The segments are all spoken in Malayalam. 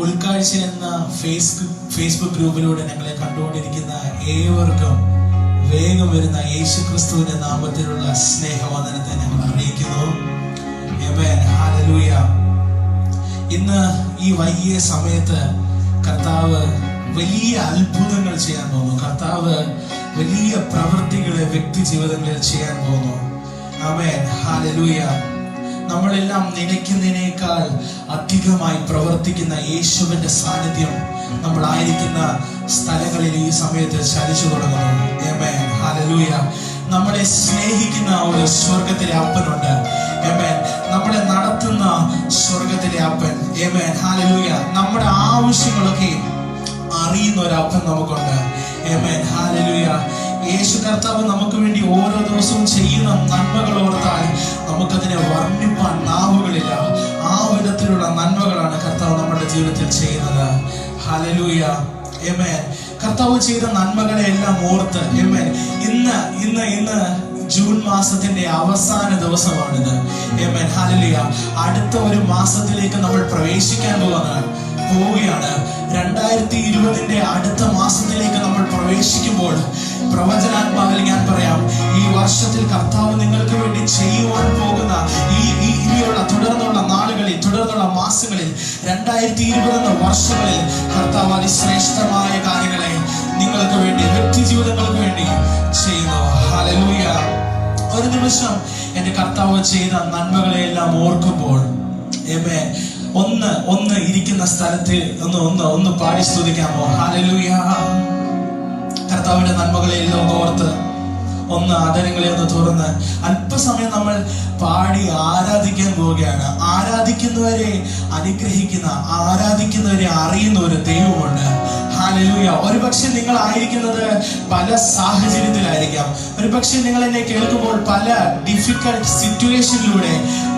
ഉൾക്കാഴ്ച എന്ന ഫേസ്ബുക്ക് ഗ്രൂപ്പിലൂടെ ഞങ്ങളെ കണ്ടുകൊണ്ടിരിക്കുന്ന ഏവർക്കും വേഗം വരുന്ന യേശുക്രിസ്തുവിന്റെ നാമത്തിലുള്ള സ്നേഹവന്ദനത്തെ ഞങ്ങൾ അറിയിക്കുന്നു. ആമേൻ, ഹല്ലേലൂയ. ഇന്ന് ഈ വൈകിയ സമയത്ത് കർത്താവ് വലിയ അത്ഭുതങ്ങൾ ചെയ്യാൻ പോകുന്നു. കർത്താവ് വലിയ പ്രവൃത്തികളെ വ്യക്തി ജീവിതങ്ങളിൽ ചെയ്യാൻ പോകുന്നു. ആമേൻ, ഹല്ലേലൂയ. നമ്മളെല്ലാം നനയ്ക്കുന്നതിനേക്കാൾ അധികമായി പ്രവർത്തിക്കുന്ന യേശുവിന്റെ സാന്നിധ്യം നമ്മളായിരിക്കുന്ന സ്ഥലങ്ങളിൽ ഈ സമയത്ത് ചലിച്ചു തുടങ്ങുന്നു. ആമേൻ, ഹല്ലേലൂയ. നമ്മളെ സ്നേഹിക്കുന്ന ഒരു സ്വർഗത്തിലെ അപ്പനുണ്ട്. ആമേൻ, നമ്മളെ നടത്തുന്ന സ്വർഗത്തിലെ അപ്പൻ. ആമേൻ, ഹല്ലേലൂയ. നമ്മുടെ ആവശ്യങ്ങളൊക്കെ അറിയുന്ന ഒരു അപ്പൻ നമുക്കുണ്ട്. ആമേൻ, ഹല്ലേലൂയ. യേശു കർത്താവ് നമുക്ക് വേണ്ടി ഓരോ ദിവസവും ചെയ്യുന്ന നന്മകൾ ഓർത്താൽ നമുക്കതിനെ വർണ്ണിപ്പാൻ നാവുകളില്ല. ആ വിധത്തിലുള്ള നന്മകളാണ് കർത്താവ് നമ്മുടെ ജീവിതത്തിൽ ചെയ്യുന്നത്. ഹല്ലേലൂയ. ആമേൻ. കർത്താവ് ചെയ്ത നന്മകളെ എല്ലാം ഓർത്ത് ആമേൻ. ഇന്ന് ജൂൺ മാസത്തിന്റെ അവസാന ദിവസമാണിത്. ആമേൻ, ഹല്ലേലൂയ. അടുത്ത ഒരു മാസത്തിലേക്ക് നമ്മൾ പ്രവേശിക്കാൻ പോവുകയാണ്. 2020 അടുത്ത മാസത്തിലേക്ക് നമ്മൾ പ്രവേശിക്കുമ്പോൾ പ്രവചനാത്മാവിൽ ഞാൻ പറയാം, ഈ വർഷത്തിൽ കർത്താവ് നിങ്ങൾക്ക് വേണ്ടി ചെയ്യുവാൻ പോകുന്ന ഇനിയുള്ള തുടർന്നുള്ള നാളുകളിൽ, തുടർന്നുള്ള മാസങ്ങളിൽ, 2020 വർഷങ്ങളിൽ കർത്താവ് അതിശ്രേഷ്ഠമായ കാര്യങ്ങളെ നിങ്ങൾക്ക് വേണ്ടി, വ്യക്തി ജീവിതങ്ങൾക്ക് വേണ്ടി ചെയ്യുന്നു. ഹല്ലേലൂയ. ഒരു നിമിഷം എന്റെ കർത്താവ് ചെയ്ത നന്മകളെ എല്ലാം ഓർക്കുമ്പോൾ ആമേൻ, ഒന്ന് ഇരിക്കുന്ന സ്ഥലത്ത് ഒന്ന് പാടി സ്തുതിക്കാമോ? ഹല്ലേലൂയ. കർത്താവിന്റെ നന്മകളെ എല്ലാം ഓർത്ത് ഒന്ന് ആദരങ്ങളെ ഒന്ന് തുറന്ന് അല്പസമയം നമ്മൾ പാടി ആരാധിക്കാൻ പോവുകയാണ്. ആരാധിക്കുന്നവരെ അനുഗ്രഹിക്കുന്ന, ആരാധിക്കുന്നവരെ അറിയുന്ന ഒരു ദൈവമുണ്ട്. ഹല്ലേലൂയ. ഒരുപക്ഷെ നിങ്ങൾ ആയിരിക്കുന്നത് പല സാഹചര്യത്തിലായിരിക്കാം. ഒരുപക്ഷെ നിങ്ങൾ എന്നെ കേൾക്കുമ്പോൾ പല ഡിഫിക്കൽട്ട് സിറ്റുവേഷനിലൂടെ,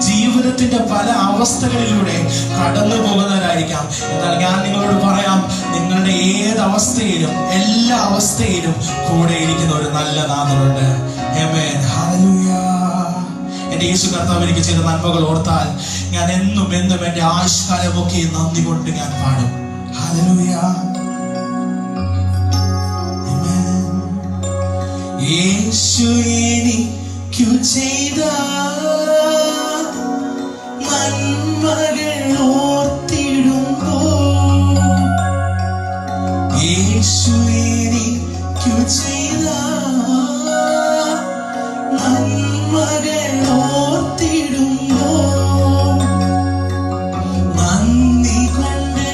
ജീവിതത്തിന്റെ പല അവസ്ഥകളിലൂടെ കടന്നു പോകുന്നവരായിരിക്കാം. എന്നാൽ ഞാൻ നിങ്ങളോട് പറയാം, നിങ്ങളുടെ ഏത് അവസ്ഥയിലും, എല്ലാ അവസ്ഥയിലും കൂടെ ഇരിക്കുന്ന ഒരു നല്ല നാഥനുണ്ട്. ആമേൻ, ഹല്ലേലൂയ. എന്റെ യേശു കർത്താവ് എനിക്ക് ചെയ്ത നന്മകൾ ഓർത്താൽ ഞാൻ എന്നും എന്റെ ആയുഷ്കാലമൊക്കെ നന്ദി കൊണ്ട് ഞാൻ പാടും. ഹല്ലേലൂയ. യേശു എനിക്കു ചെയ്ത നന്മകൾ ഓർത്തിടുമ്പോൾ, യേശു എനിക്കു ചെയ്ത നന്മകൾ ഓർത്തിടുമ്പോൾ, നന്ദി കൊണ്ട്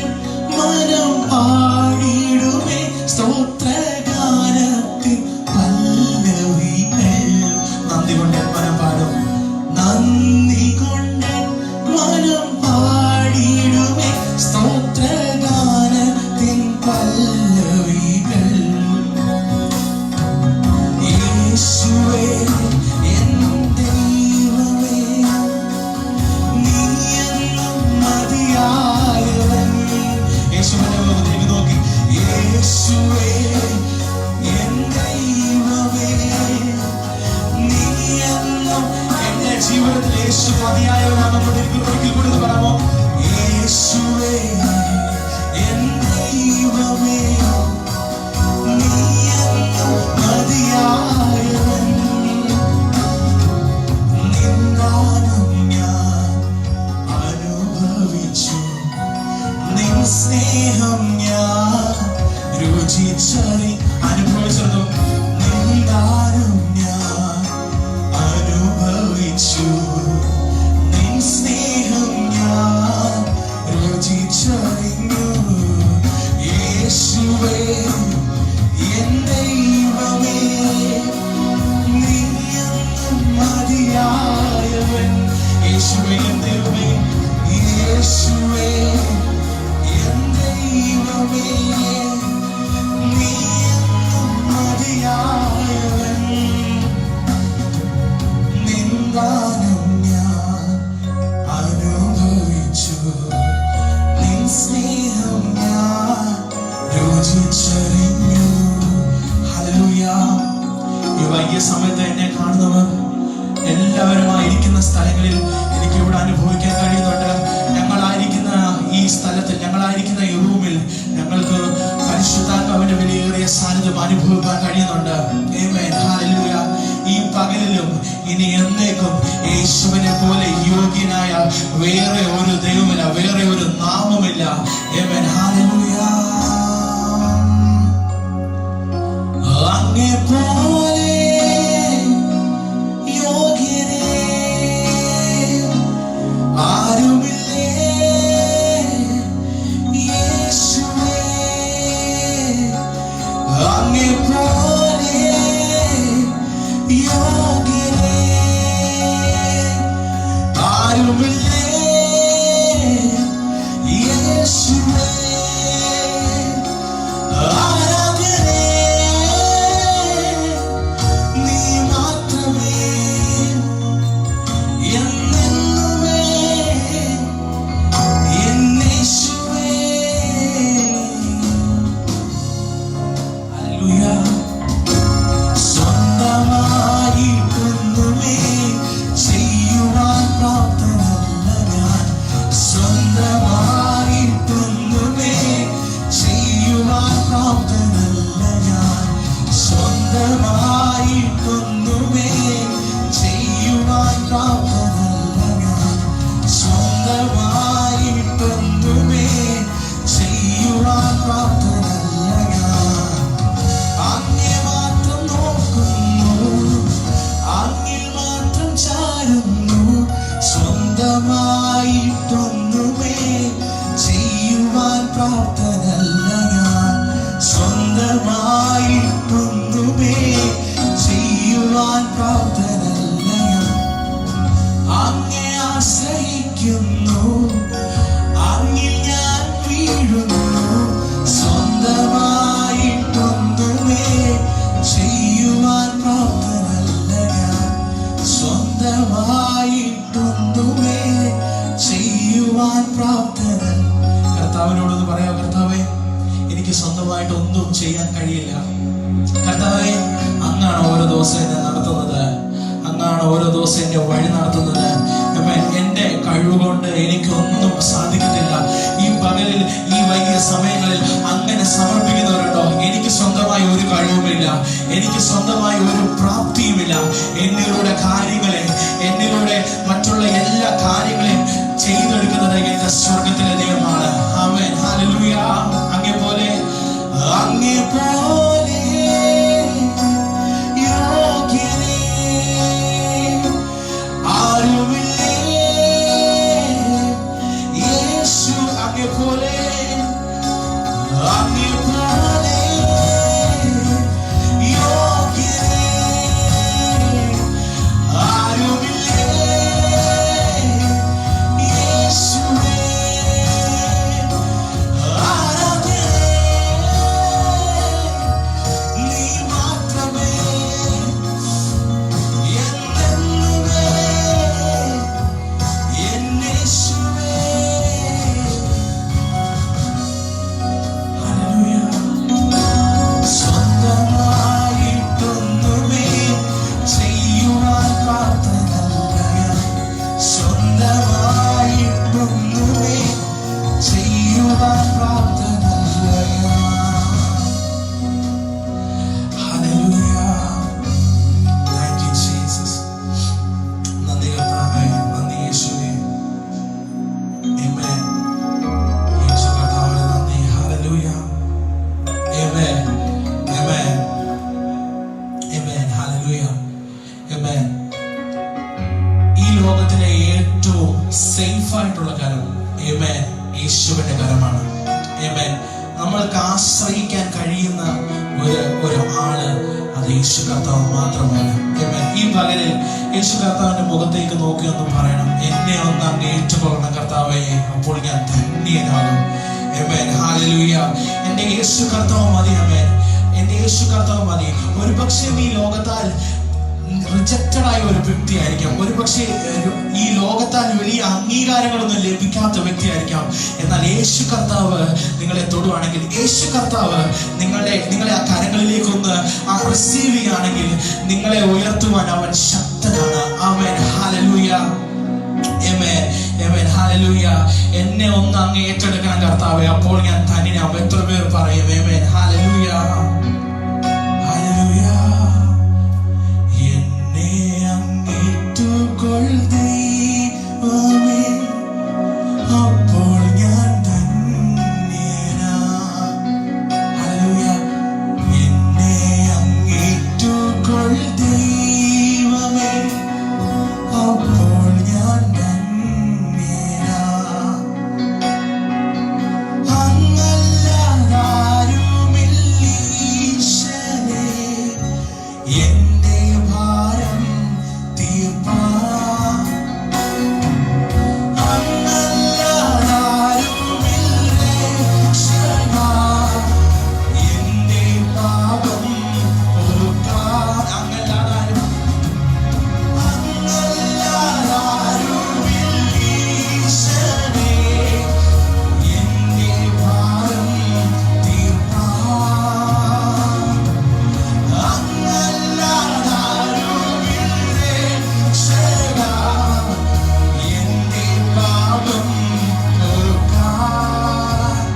മനം പാടിടുമേ സ്തോത്രഗാനത്തിൻ പല്ലവികൾ. നന്ദി കൊണ്ട് മനം പാടും, നന്ദി കൊണ്ട് മനം പാടിടുമേ സ്തോത്രഗാനത്തിൻ പല്ലവികൾ. യേശുവേ എൻ ദൈവമേ, നീ എന്നും മതിയായവൻ. യേശുവിനെ നോക്കി, യേശുവേ എൻ ദൈവമേ, നീ എന്നും എന്റെ ജീവിതത്തിൽ യേശു മതിയായവനാണെന്ന് ഒരിക്കൽ കൂടി പറയാമോ? യേശുവേ എൻ ദൈവമേ, നീ എന്നും മതിയായവൻ. നിന്നാലും ഞാൻ അനുഭവിച്ചു, നിൻ സ്നേഹം ഞാൻ അനുഭവിച്ചതും. നിന്നാലും ഞാൻ അനുഭവിച്ചു, നിൻ സ്നേഹം ഞാൻ രുചിച്ചറിഞ്ഞു. യേശുവേ എൻ ദൈവമേ, സമയത്ത് എന്നെ കാണുന്നവർ എല്ലാവരുമായിരിക്കുന്ന സ്ഥലങ്ങളിൽ എനിക്ക് ഇവിടെ അനുഭവിക്കാൻ കഴിയുന്നുണ്ട്. ഞങ്ങളായിരിക്കുന്ന ഈ സ്ഥലത്തിൽ, ഞങ്ങളായിരിക്കുന്ന ഈ റൂമിൽ ഞങ്ങൾക്ക് പരിശുദ്ധാത്മാവിന്റെ വിലയേറിയ സാന്നിധ്യം അനുഭവിക്കാൻ കഴിയുന്നുണ്ട്. ആമേൻ, ഹല്ലേലൂയ. ഈ പകലിലും ഇനി എന്നേക്കും യേശുവിനെ പോലെ യോഗ്യനായ വേറെ ഒരു ദൈവമില്ല, വേറെ ഒരു നാമമില്ല. ആമേൻ, ഹല്ലേലൂയ. അങ്ങേ പോലെ യോഗ്യനേ ആരുമില്ലേ യേശുവേ, അങ്ങേ പോലെ യോഗ്യനേ ആരുമില്ലേ യേശുവേ. കർത്താവിനോടൊന്ന് പറയാം, കർത്താവേ എനിക്ക് സ്വന്തമായിട്ട് ഒന്നും ചെയ്യാൻ കഴിയില്ല. കർത്താവേ, അങ്ങാണ് ഓരോ ദിവസം എന്നെ നടത്തുന്നത്, അങ്ങാണ് ഓരോ ദിവസം എന്നെ വഴി നടത്തുന്നത്. എന്റെ കഴിവുകൊണ്ട് എനിക്കൊന്നും സാധിക്കത്തില്ല. ഈ പകലിൽ, ഈ വൈകിയ സമയങ്ങളിൽ അങ്ങനെ സമർപ്പിക്കുന്നവരുണ്ടോ? എനിക്ക് സ്വന്തമായി ഒരു കഴിവുമില്ല, എനിക്ക് സ്വന്തമായി ഒരു പ്രാപ്തിയുമില്ല. എന്നിലൂടെ കാര്യങ്ങളെ, എന്നിലൂടെ മറ്റുള്ള എല്ലാ കാര്യങ്ങളെയും ചെയ്തെടുക്കുന്നത് എന്റെ സ്വർഗത്തിലെ ദൈവമാണ്. ആമേൻ, ഹല്ലേലൂയ. അങ്ങേ പോലെ യോഗ്യനേ ആരുമില്ലേ യേശു, അങ്ങേ പോലെ യോഗ്യനേ ആരുമില്ലേ യേശുവേ. ഈ ലോകത്തിലെ ഏറ്റവും സേഫ് ആയിട്ടുള്ള കരം യേശുവിന്റെ കരമാണ്. നമ്മൾക്ക് ആശ്രയിക്കാൻ കഴിയുന്ന ഒരു ആള് അത് യേശു കർത്താവ് മാത്രമാണ്. ഈ പകലിൽ യേശു കർത്താവിന്റെ മുഖത്തേക്ക് നോക്കി ഒന്ന് പറയണം, എന്നെ ഒന്ന് അങ്ങ് ഏറ്റുകൊള്ളണം കർത്താവേ, അപ്പോൾ ഞാൻ ധന്യനാകും. ഹല്ലേലൂയ. എന്റെ യേശു കർത്താവ് മതി. എന്റെ യേശു കർത്താവ് മതി. ഒരു പക്ഷേ ഈ ലോകത്താൽ റിജക്റ്റഡ് ആയ ഒരു വ്യക്തിയായിരിക്കാം, ഒരുപക്ഷെ ഈ ലോകത്താൽ വലിയ അംഗീകാരങ്ങളൊന്നും ലഭിക്കാത്ത വ്യക്തിയായിരിക്കാം. എന്നാൽ യേശു കർത്താവ് നിങ്ങളെ തൊടുവാണെങ്കിൽ, യേശു കർത്താവ് നിങ്ങളെ ആ കരങ്ങളിലേക്കൊന്ന് റിസീവ് ചെയ്യുകയാണെങ്കിൽ നിങ്ങളെ ഉയർത്തുവാൻ അവൻ ശക്തനാണ്. ആമേൻ, ഹല്ലേലൂയ, ആമേൻ, ആമേൻ, ഹല്ലേലൂയ. എന്നെ ഒന്ന് അങ്ങ് ഏറ്റെടുക്കണം കർത്താവേ, അപ്പോൾ ഞാൻ തനിനാവും. എത്ര പേർ പറയും ആമേൻ, ഹല്ലേലൂയ, ഹല്ലേലൂയ. എന്നെ അങ്ങേറ്റുകൊൾ ദൈവമേ, അപ്പോൾ ഞാൻ ധന്യനാ. ഹല്ലേലൂയ. എന്നെ അങ്ങേറ്റുകൊൾ ദൈവമേ, അപ്പോൾ ഞാൻ ധന്യനാ. അങ്ങല്ലാതാരുമില്ലീശനേ, എന്റെ ഭാരം തീർപ്പാൻ. അങ്ങല്ലാതാരുമില്ലേശനാ, എന്റെ പാപം പൊറുക്കാൻ. അങ്ങല്ലാതാരുമില്ലീശനേ, എന്റെ ഭാരം തീർപ്പാൻ. അങ്ങല്ലാതാരുമില്ലേശനാ, എന്റെ പാപം പൊറുക്കാൻ.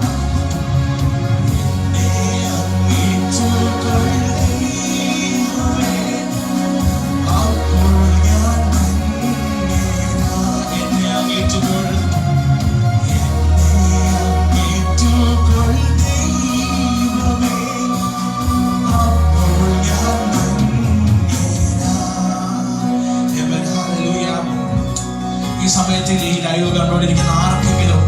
എന്നെ അങ്ങേറ്റുകൊൾ ദൈവമേ, അപ്പോൾ ഞാൻ ധന്യനാ. എന്നെ അങ്ങേറ്റുകൊൾ, എന്നെ അങ്ങേറ്റുകൊൾ ദൈവമേ, അപ്പോൾ ഞാൻ ധന്യനാ. ആമേൻ, ഹല്ലേലൂയ. ഈ സമയത്ത് ഈ ലൈവ് കണ്ടുകൊണ്ടിരിക്കുന്ന ആർക്കെങ്കിലും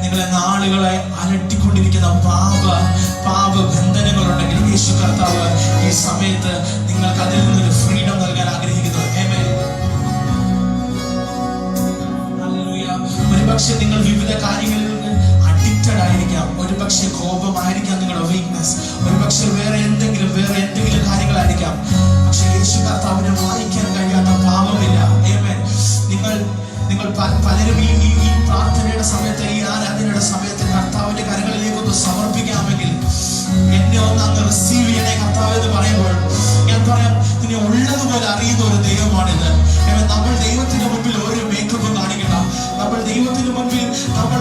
നിങ്ങളെ നാളുകളെ അലട്ടിക്കൊണ്ടിരിക്കുന്ന പാപബന്ധനങ്ങളുണ്ടെങ്കിൽ യേശു കർത്താവ് ഈ സമയത്ത് നിങ്ങൾക്ക് അതിൽ നിന്നൊരു ഫ്രീഡം നൽകാൻ ആഗ്രഹിക്കുന്നു. ആമേൻ, ഹല്ലേലൂയ. ഒരുപക്ഷെ നിങ്ങൾ വിവിധ കാര്യങ്ങളിൽ നിന്ന് അഡിക്റ്റഡ് ആയിരിക്കാം. ഒരുപക്ഷെ കോപമായിരിക്കാം നിങ്ങളുടെ വീക്ക്നെസ്. ഒരുപക്ഷെ വേറെ എന്തെങ്കിലും കാര്യങ്ങളായിരിക്കാം. പക്ഷെ യേശു കർത്താവിനെ വായിക്കാൻ കഴിയാത്ത പാപമില്ല. ആമേൻ. നിങ്ങൾ പലരും ഈ പ്രാർത്ഥനയുടെ സമയത്ത്, ഈ ആരാധനയുടെ സമയത്ത് കർത്താവിന്റെ കരങ്ങളിലേക്ക് ഒന്ന് സമർപ്പിക്കാമെങ്കിൽ, എന്നെ ഒന്ന് അങ്ങ് റിസീവ് ചെയ്യണേ കർത്താവ് എന്ന് പറയുമ്പോൾ ഞാൻ പറയാം, നിന്നെ ഉള്ളതുപോലെ അറിയുന്ന ഒരു ദൈവമാണിത്. നമ്മൾ ദൈവത്തിന് മുമ്പിൽ ഒരു മേക്കപ്പും കാണിക്കണ്ട. നമ്മൾ ദൈവത്തിന് മുമ്പിൽ നമ്മൾ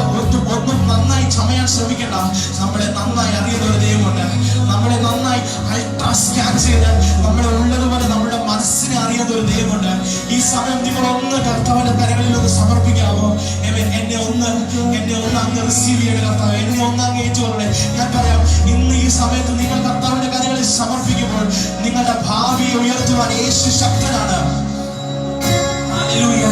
ഒന്നും നന്നായി ചമയാൻ ശ്രമിക്കണ്ട. നമ്മളെ നന്നായി അറിയുന്ന ഒരു ദൈവമുണ്ട്. നമ്മളെ നന്നായി അൾട്രാ സ്കാൻ ചെയ്ത് നമ്മളെ ഉള്ളതുപോലെ നമ്മുടെ മനസ്സിനെ അറിയുന്ന ഒരു ദൈവമുണ്ട്. ഈ സമയം നിങ്ങളൊന്ന് കർത്താവിന്റെ കരങ്ങളിൽ ഒന്ന് സമർപ്പിക്കാമോ? എന്നെ ഒന്ന് അങ്ങ് റിസീവ് ചെയ്യണം കർത്താവ്. എന്നെ ഒന്ന് അങ്ങ് ഏറ്റുകൊള്ളണേ. ഞാൻ പറയാം, ഇന്ന് ഈ സമയത്ത് നിങ്ങൾ കർത്താവിന്റെ കരങ്ങളിൽ സമർപ്പിക്കുമ്പോൾ നിങ്ങളുടെ ഭാവിയെ ഉയർത്തുവാൻ യേശു ശക്തനാണ്. ഹല്ലേലൂയ.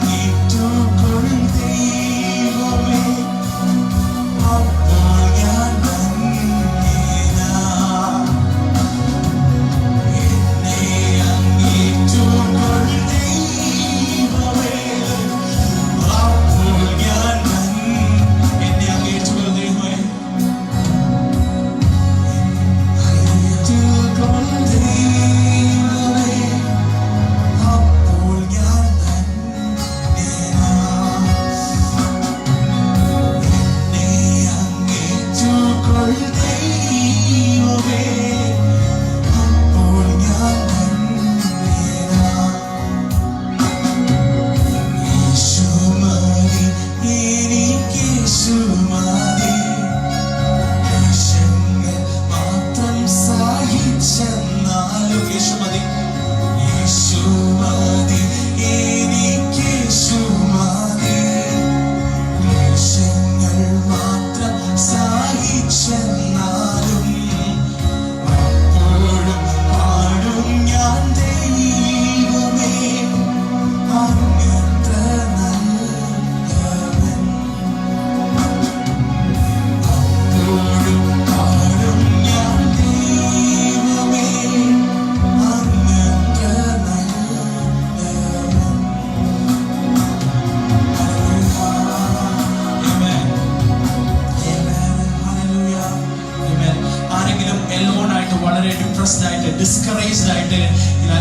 Yeah.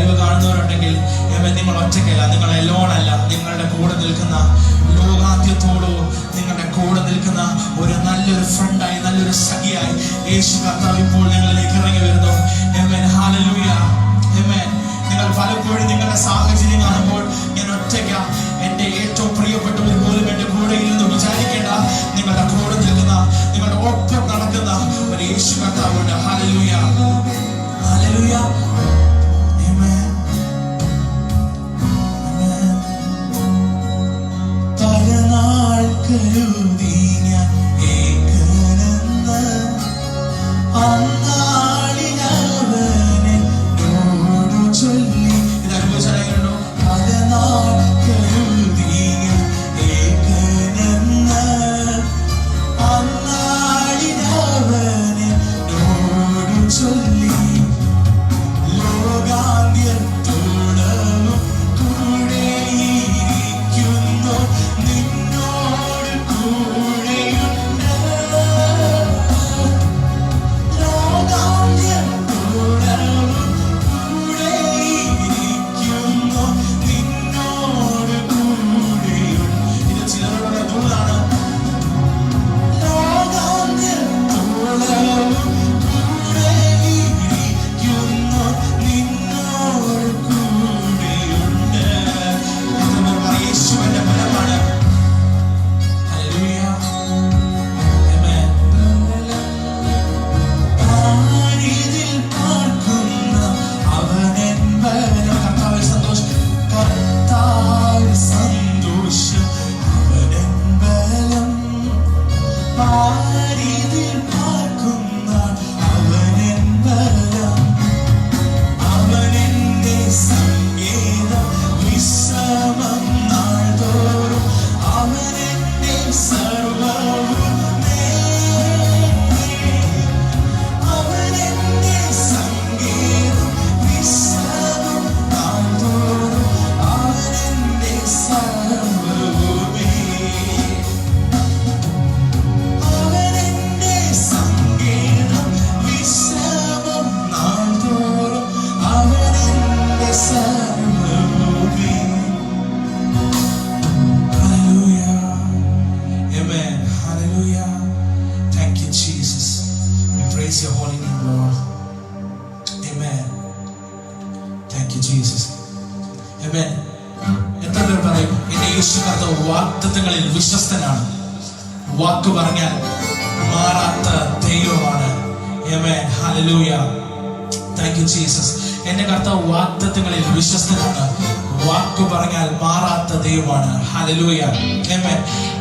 ലൈവ് കാണുന്നവരുണ്ടെങ്കിൽ നിങ്ങൾ ഒറ്റയ്ക്കല്ല, നിങ്ങൾ എലോണല്ല. നിങ്ങളുടെ കൂടെ നിൽക്കുന്ന ലോകാന്ത്യത്തോടോ നിങ്ങളുടെ കൂടെ നിൽക്കുന്ന ഒരു നല്ലൊരു ഫ്രണ്ടായി, നല്ലൊരു സഖിയായി യേശു കർത്താവ് ഇപ്പോൾ നിങ്ങളിലേക്ക് ഇറങ്ങി വരുന്നു. ആമേൻ, ഹല്ലേലൂയ, ആമേൻ. നിങ്ങൾ പലപ്പോഴും നിങ്ങളുടെ സാഹചര്യം കാണുമ്പോൾ ഞാൻ ഒറ്റയ്ക്ക, എൻ്റെ ഏറ്റവും പ്രിയപ്പെട്ടവർ പോലും എൻ്റെ കൂടെ ഇരുന്ന് വിചാരിക്കേണ്ട. നിങ്ങളുടെ കൂടെ നിൽക്കുന്ന, നിങ്ങളുടെ ഒപ്പം നടക്കുന്ന ഒരു യേശു കർത്താവുണ്ട്. ഹല്ലേലൂയ, ഹല്ലേലൂയ, ആമേൻ, ആമേൻ. പലനാൾ കരുതി ഞാൻ ഏകനെന്ന് അന്നാളിലവനെ എന്നോട് ചൊല്ലി. ഇത് അനുഭവിച്ചറിയുന്നുണ്ടോ? പലനാൾ കരുതി ഞാൻ ഏകനെന്ന് അന്നാളിലവനെ എന്നോട് ചൊല്ലി. ലോകാന്ത്യത്തോളവും കൂടെയിരിക്കുന്നു, നിന്നോട് കൂടെയുണ്ട്. ലോകാന്ത്യത്തോളവും കൂടെയിരിക്കുന്നു, നിന്നോട് കൂടെയുണ്ട്. ഇത് ചിലരുടെ ദൂതാണ്. ലോകാന്ത്യത്തോളവും കൂടെയിരിക്കുന്നു, നിന്നോട് കൂടെയുണ്ട്. എത്രപേർ പറയും യേശുവിന്റെ ബലമാണ്? ഹല്ലേലൂയ, ആമേൻ. പാരിതിൽ പാർക്കുന്ന അവനെൻ ബലം. കർത്താവിൽ സന്തോഷം, കർത്താവിൽ സന്തോഷം, അവനെൻ ബലം. പാരിതിൽ പാർക്കുന്ന അവനെൻ ബലം, അവനെന്റെ സങ്കേതം, വിശ്രമം നാൾതോറും, അവനെന്റെ സർവ്വവും. അവനെന്റെ സങ്കേതം, വിശ്രമം നാൾതോറും, അവനെന്റെ സർവ്വവുമേ. അവനെന്റെ സങ്കേതം, വിശ്രമം നാൾതോറും, അവനെന്റെ സർവ്വവുമേ. Hallelujah. Amen. Hallelujah. Thank you, Jesus. We praise your holy name, Lord. Amen. Thank you, Jesus. Amen. എത്ര പേർ പറയും എന്റെ യേശു കർത്താവ് വാഗ്ദത്തങ്ങളിൽ വിശ്വസ്തനാണ്? വാക്ക് പറഞ്ഞാൽ മാറാത്ത ദൈവമാണ്. ആമേൻ, ഹല്ലേലൂയ. Thank you Jesus. എന്റെ കർത്താവ് വാഗ്ദത്തങ്ങളിൽ വിശ്വസ്തനാണ്. വാക്ക് പറഞ്ഞാൽ മാറാത്ത ദൈവമാണ്. ഹല്ലേലൂയ, ആമേൻ.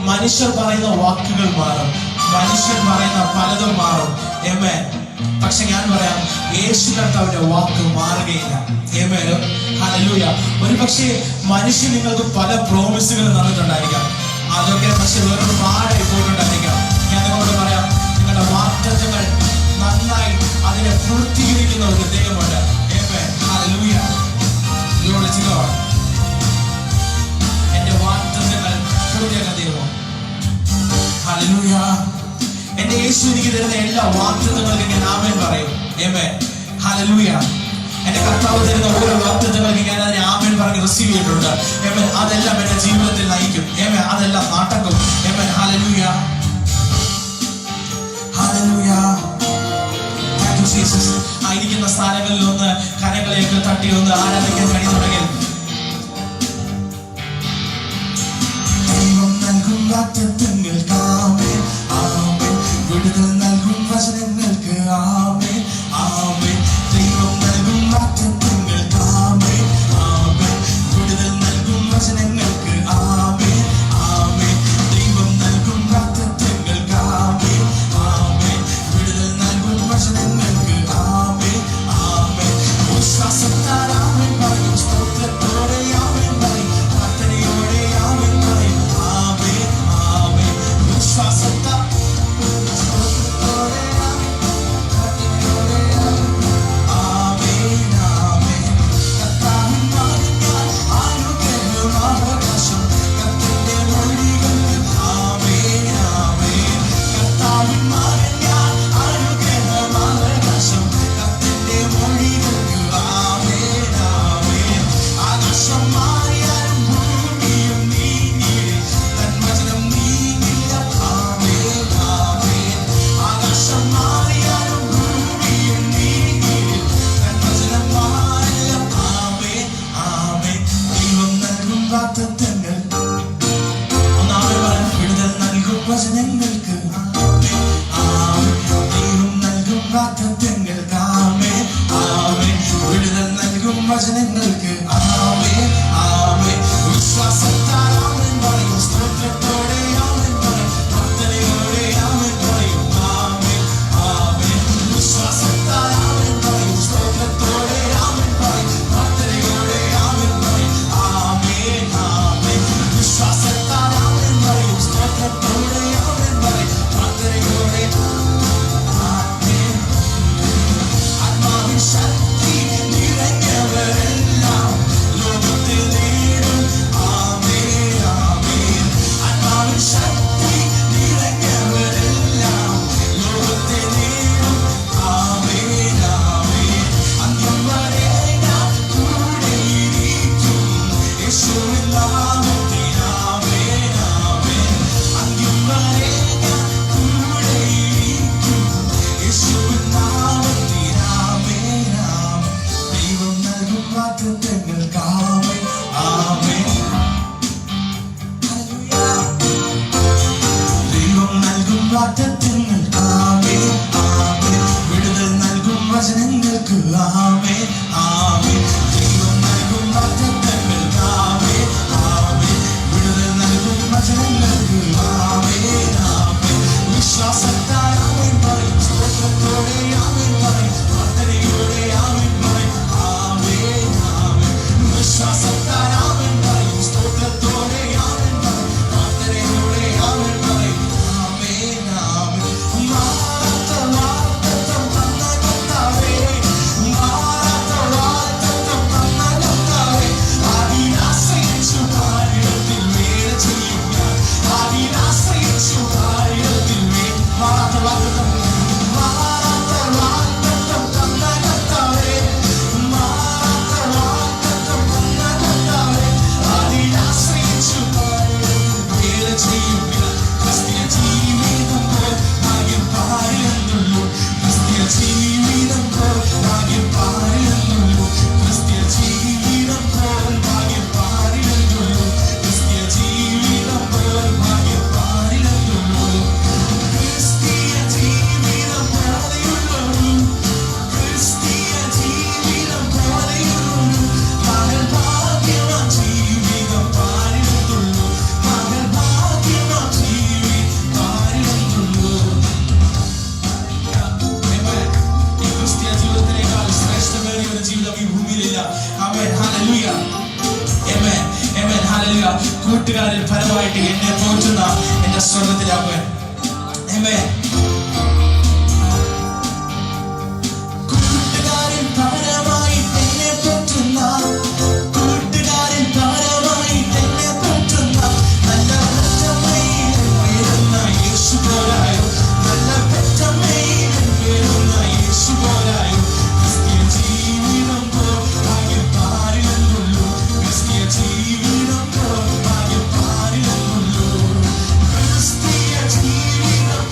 മനുഷ്യർ പറയുന്ന വാക്കുകൾ മാറും, മനുഷ്യർ പറയുന്ന പലതും മാറും. ആമേൻ. പക്ഷെ ഞാൻ പറയാം, യേശു കർത്താവിന്റെ വാക്ക് മാറുകയില്ല. ആമേൻ, ഹല്ലേലൂയ. ഒരു പക്ഷേ മനുഷ്യൻ നിങ്ങൾക്ക് പല പ്രോമിസുകൾ തന്നിട്ടുണ്ടായിരിക്കാം. അതൊക്കെ പക്ഷെ വേറൊരു പാടായി പോയിട്ടുണ്ടായിരിക്കാം. ഞാൻ നിങ്ങളോട് പറയാം, നിങ്ങളുടെ വാഗ്ദത്തങ്ങൾ നന്നായി അതിനെ പൂർത്തീകരിക്കുന്ന ഒരു ദൈവമുണ്ട്. ആമേൻ, ഹല്ലേലൂയ. Glory to God. എന്റെ വാഗ്ദത്തങ്ങൾ പൂർത്തിയാക്കുന്ന ദൈവം. ഹല്ലേലൂയ. എന്റെ യേശു എനിക്ക് തരുന്ന എല്ലാ വാഗ്ദത്തങ്ങൾക്കും ഞാൻ ആമേൻ പറയും. ആമേൻ, ഹല്ലേലൂയ. എന്റെ കർത്താവ് തരുന്ന ഓരോ വാഗ്ദത്തങ്ങൾക്ക് ഞാൻ അതിനെ ആമേൻ പറഞ്ഞ് റിസീവ് ചെയ്തിട്ടുണ്ട്. ആമേൻ. അതെല്ലാം എന്റെ ജീവിതത്തിൽ നയിക്കും. ആമേൻ. അതെല്ലാം നടക്കും. ആമേൻ, ഹല്ലേലൂയ, ഹല്ലേലൂയ. Thank you Jesus. ആയിരിക്കുന്ന സ്ഥാനങ്ങളിൽ ഒന്ന് കരങ്ങളെയൊക്കെ തട്ടി ഒന്ന് ആരാധിക്കാൻ കഴിയുന്നുണ്ടെങ്കിൽ ദൈവം നൽകും വാഗ്ദത്തങ്ങൾക്ക് ആമേൻ, ആമേൻ. വിടുതൽ നൽകും വചനങ്ങൾക്ക് ആമേൻ, ആമേൻ. ദൈവം നൽകും വാഗ്ദത്തങ്ങൾക്ക് ആമേൻ, ആമേൻ. വിടുതൽ നൽകും വചനങ്ങൾക്ക് ആമേൻ, ആമേൻ. ദൈവം നൽകും വാഗ്ദത്തങ്ങൾക്ക് ആമേൻ, ആമേൻ. വിടുതൽ നൽകും വചനങ്ങൾക്ക് ആമേൻ, ആമേൻ. വിശ്വാസത്താൽ ആമേൻ പറയും, സ്തോത്രത്തോടെ ആമേൻ പറയും, പ്രാർത്ഥനയോടെ ആമേൻ പറയും. ആമേൻ, ആമേൻ. വിശ്വാസത്താൽ സ്തോത്രത്തോടെ ആമേൻ, വചനങ്ങൾക്ക് ആമേൻ ആമേൻ. വിശ്വാസത്താൽ ആമേൻ പറയും, സ്തോത്രത്തോടെ ആമേൻ പറയും, പ്രാർത്ഥനയോടെ ആമേൻ പറയും. ആമേൻ ആമേൻ. വിശ്വാസത്താൽ ആമേൻ പറയും, സ്തോത്രത്തോടെ ആമേൻ പറയും, പ്രാർത്ഥനയോടെ ആമേൻ പറയും. ആമേൻ ആമേൻ. വിശ്വാസത്താൽ ആമേൻ പറയും, സ്തോത്രത്തോടെ ആമേൻ പറയും, പ്രാർത്ഥനയോടെ ആമേൻ. ആത്മാവിൻ ശക്തി നിറഞ്ഞവരെല്ലാം ലോകത്തിൽ നേടും. ആമേൻ ആമേൻ. ആത്മാവിൻ ശക്തി നിറഞ്ഞവരെല്ലാം ലോകത്തിൽ നേടും. ആമേൻ ആമേൻ. അന്ത്യം വരെ ഞാൻ കൂടെയിരിക്കും യേശുവിൻ നാമത്തിൽ. ആമേൻ ആമേൻ. അന്ത്യം വരെ ഞാൻ കൂടെയിരിക്കും യേശുവിൻ നാമത്തിൽ. ആമേൻ ആമേൻ. ദൈവം നൽകും വാഗ്ദത്തങ്ങൾക്ക് ആമേൻ ആമേൻ. ദൈവം നൽകും വാഗ്ദത്തങ്ങൾക്ക് ആമേൻ ആമേൻ. വിടുതൽ നൽകും വചനങ്ങൾക്ക് ആമേൻ ആമേൻ. ദൈവം നൽകും വാഗ്ദത്തങ്ങൾക്ക് ആമേൻ ആമേൻ. വിടുതൽ നൽകും വചനങ്ങൾക്ക് ആമേൻ ആമേൻ. വിശ്വാസത്താൽ ആമേൻ പറയും, സ്തോത്രത്തോടെ ആമേൻ പറയും, പ്രാർത്ഥനയോടെ ആമേൻ പറയും. ആമേൻ ആമേൻ. വിശ്വാസത്താൽ ആമേൻ പറയും, സ്തോത്രത്തോടെ ആമേൻ പറയും, പ്രാർത്ഥനയോടെ ആമേൻ പറയും. ആമേൻ ആമേൻ. മാറാത്ത വാഗ്ദത്തം തന്ന കർത്താവേ, മാറാത്ത വാഗ്ദത്തം തന്ന കർത്താവേ, അതിനാശ്രയിച്ചു കാര്യത്തിൽ വേല ചെയ്യും ഞാൻ. അതിനാശ്രയിച്ചു കാര്യത്തിൽ മാറാത്ത വാഗ്ദത്തം, മാറാത്ത വാഗ്ദത്തം തന്ന കർത്താവേ, മാറാത്ത വാഗ്ദത്തം തന്ന കർത്താവേ, അതിനാശ്രയിച്ചു കാര്യത്തിൽ വേല ചെയ്യും ഞാൻ. ക്രിസ്തീയ ജീവിതം പോൽ ഭാഗ്യം പാരില്ലെന്നുള്ളൂ. ക്രിസ്തീയ ജീവിതം പോൽ ഭാഗ്യം പാരില്ലെന്നുള്ളൂ. ക്രിസ്തീയ ജീവിതം പോൽ ഭാഗ്യം പാരില്ലെന്നുള്ളൂ. ക്രിസ്തീയ ജീവിതം പോൽ ഭാഗ്യം പാരില്ലെന്നുള്ളൂ. ക്രിസ്തീയ ജീവിതം പോലെയുള്ളൊരു, ക്രിസ്തീയ ജീവിതം പോലെയുള്ളൊരു മകൾ ഭാഗ്യവാൻ ജീവിതം പാരില്ലെന്നുള്ളൂ. മകൾ ഭാഗ്യവാൻ ജീവിതം പാരില്ലെന്നുള്ളൂ. Amen. ഈ ക്രിസ്തീയ ജീവിതത്തിനേക്കാൾ ശ്രേഷ്ഠമേറിയ ഒരു ജീവിതം ഈ ഭൂമിയിലില്ല. ആമേൻ ഹല്ലേലൂയ. ആമേൻ ആമേൻ ഹല്ലേലൂയ. കൂട്ടുകാരിൽ പരമായിട്ട് എന്നെ പോറ്റുന്ന എന്റെ സ്വർഗ്ഗത്തിലെ അപ്പൻ. ആമേൻ. കൂട്ടുകാരിൽ പരമായി എന്നെ പോറ്റുന്ന, കൂട്ടുകാരിൽ പരമായി എന്നെ പോറ്റുന്ന നല്ല പെറ്റമ്മയിൽ വരുന്ന യേശു പോരായോ, നല്ല പെറ്റമ്മയിൽ വരുന്ന യേശു പോരായോ. ക്രിസ്തീയ ജീവിതം പോൽ ഭാഗ്യം പാരില്ലെന്നുള്ളൂ. ക്രിസ്തീയ ജീവിതം പോൽ ഭാഗ്യം പാരില്ലെന്നുള്ളൂ. ക്രിസ്തീയ ജീവിതം,